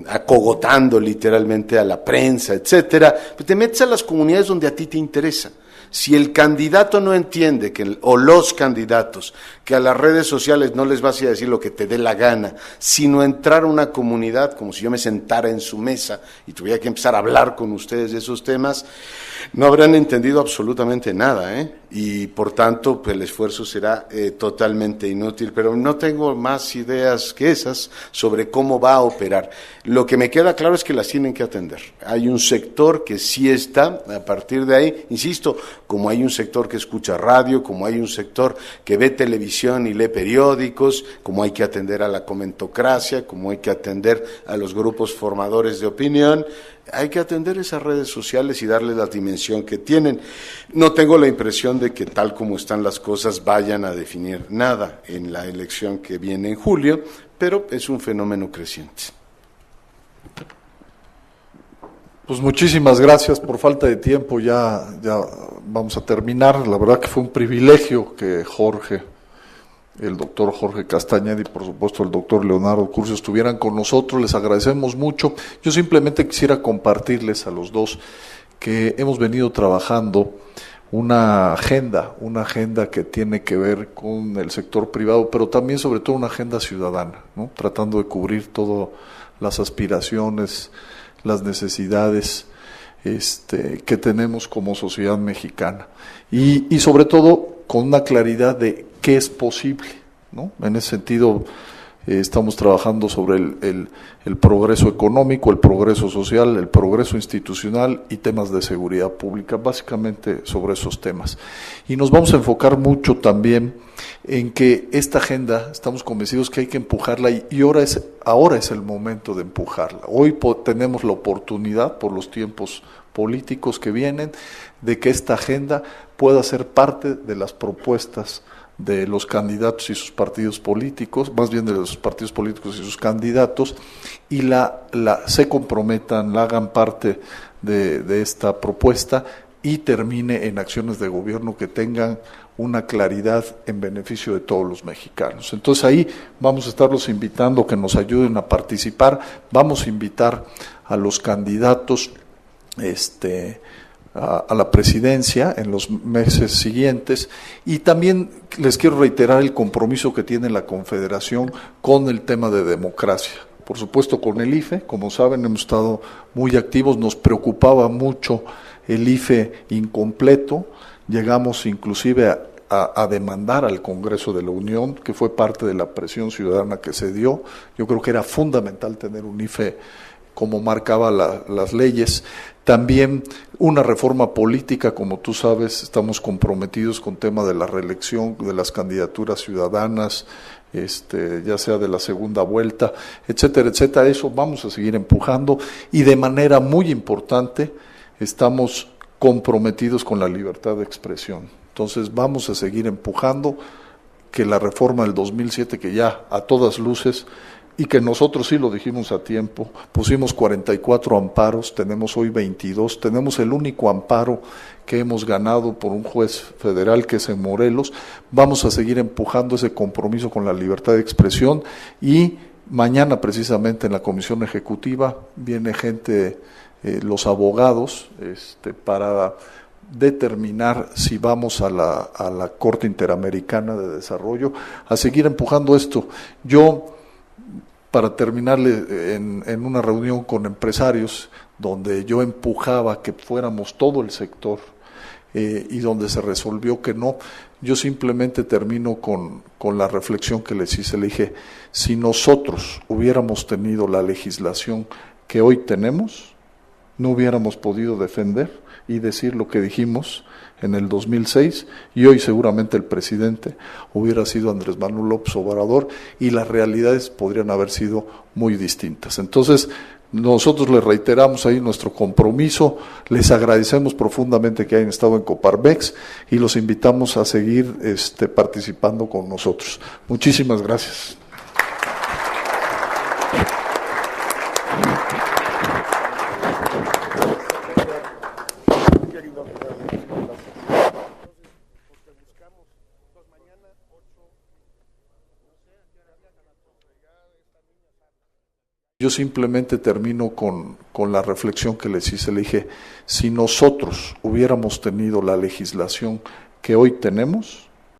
acogotando literalmente a la prensa, etcétera. Pues te metes a las comunidades donde a ti te interesa. Si el candidato no entiende, o los candidatos, que a las redes sociales no les vas a decir lo que te dé la gana, sino entrar a una comunidad, como si yo me sentara en su mesa y tuviera que empezar a hablar con ustedes de esos temas, no habrán entendido absolutamente nada, y por tanto pues, el esfuerzo será totalmente inútil, pero no tengo más ideas que esas sobre cómo va a operar. Lo que me queda claro es que las tienen que atender. Hay un sector que sí está, a partir de ahí, insisto, como hay un sector que escucha radio, como hay un sector que ve televisión y lee periódicos, como hay que atender a la comentocracia, como hay que atender a los grupos formadores de opinión, hay que atender esas redes sociales y darles la dimensión que tienen. No tengo la impresión de que tal como están las cosas vayan a definir nada en la elección que viene en julio, pero es un fenómeno creciente. Pues muchísimas gracias. Por falta de tiempo ya vamos a terminar. La verdad que fue un privilegio que Jorge, el doctor Jorge Castañeda y por supuesto el doctor Leonardo Curcio estuvieran con nosotros. Les agradecemos mucho. Yo simplemente quisiera compartirles a los dos que hemos venido trabajando una agenda que tiene que ver con el sector privado, pero también sobre todo una agenda ciudadana, ¿no? Tratando de cubrir todas las aspiraciones, las necesidades que tenemos como sociedad mexicana y sobre todo con una claridad de qué es posible, ¿no? En ese sentido estamos trabajando sobre el progreso económico, el progreso social, el progreso institucional y temas de seguridad pública, básicamente sobre esos temas. Y nos vamos a enfocar mucho también en que esta agenda, estamos convencidos que hay que empujarla y ahora es el momento de empujarla. Hoy tenemos la oportunidad, por los tiempos políticos que vienen, de que esta agenda pueda ser parte de las propuestas de los candidatos y sus partidos políticos, más bien de los partidos políticos y sus candidatos, y se comprometan, la hagan parte de esta propuesta y termine en acciones de gobierno que tengan una claridad en beneficio de todos los mexicanos. Entonces ahí vamos a estarlos invitando que nos ayuden a participar, vamos a invitar a los candidatos a la presidencia en los meses siguientes y también les quiero reiterar el compromiso que tiene la Confederación con el tema de democracia. Por supuesto con el IFE, como saben hemos estado muy activos, nos preocupaba mucho el IFE incompleto, llegamos inclusive a demandar al Congreso de la Unión, que fue parte de la presión ciudadana que se dio. Yo creo que era fundamental tener un IFE como marcaba las leyes. También una reforma política, como tú sabes, estamos comprometidos con tema de la reelección de las candidaturas ciudadanas, ya sea de la segunda vuelta, etcétera, etcétera. Eso vamos a seguir empujando y de manera muy importante estamos comprometidos con la libertad de expresión. Entonces vamos a seguir empujando que la reforma del 2007, que ya a todas luces, y que nosotros sí lo dijimos a tiempo, pusimos 44 amparos, tenemos hoy 22, tenemos el único amparo que hemos ganado por un juez federal que es en Morelos, vamos a seguir empujando ese compromiso con la libertad de expresión y mañana precisamente en la Comisión Ejecutiva viene gente, los abogados, para determinar si vamos a la Corte Interamericana de Desarrollo, a seguir empujando esto. Yo, para terminarle, en una reunión con empresarios, donde yo empujaba que fuéramos todo el sector y donde se resolvió que no. Yo simplemente termino con la reflexión que les hice. Le dije, si nosotros hubiéramos tenido la legislación que hoy tenemos, no hubiéramos podido defender y decir lo que dijimos en el 2006, y hoy seguramente el presidente hubiera sido Andrés Manuel López Obrador y las realidades podrían haber sido muy distintas. Entonces, nosotros les reiteramos ahí nuestro compromiso, les agradecemos profundamente que hayan estado en Coparmex y los invitamos a seguir participando con nosotros. Muchísimas gracias. Yo simplemente termino con la reflexión que les hice. Le dije, si nosotros hubiéramos tenido la legislación que hoy tenemos,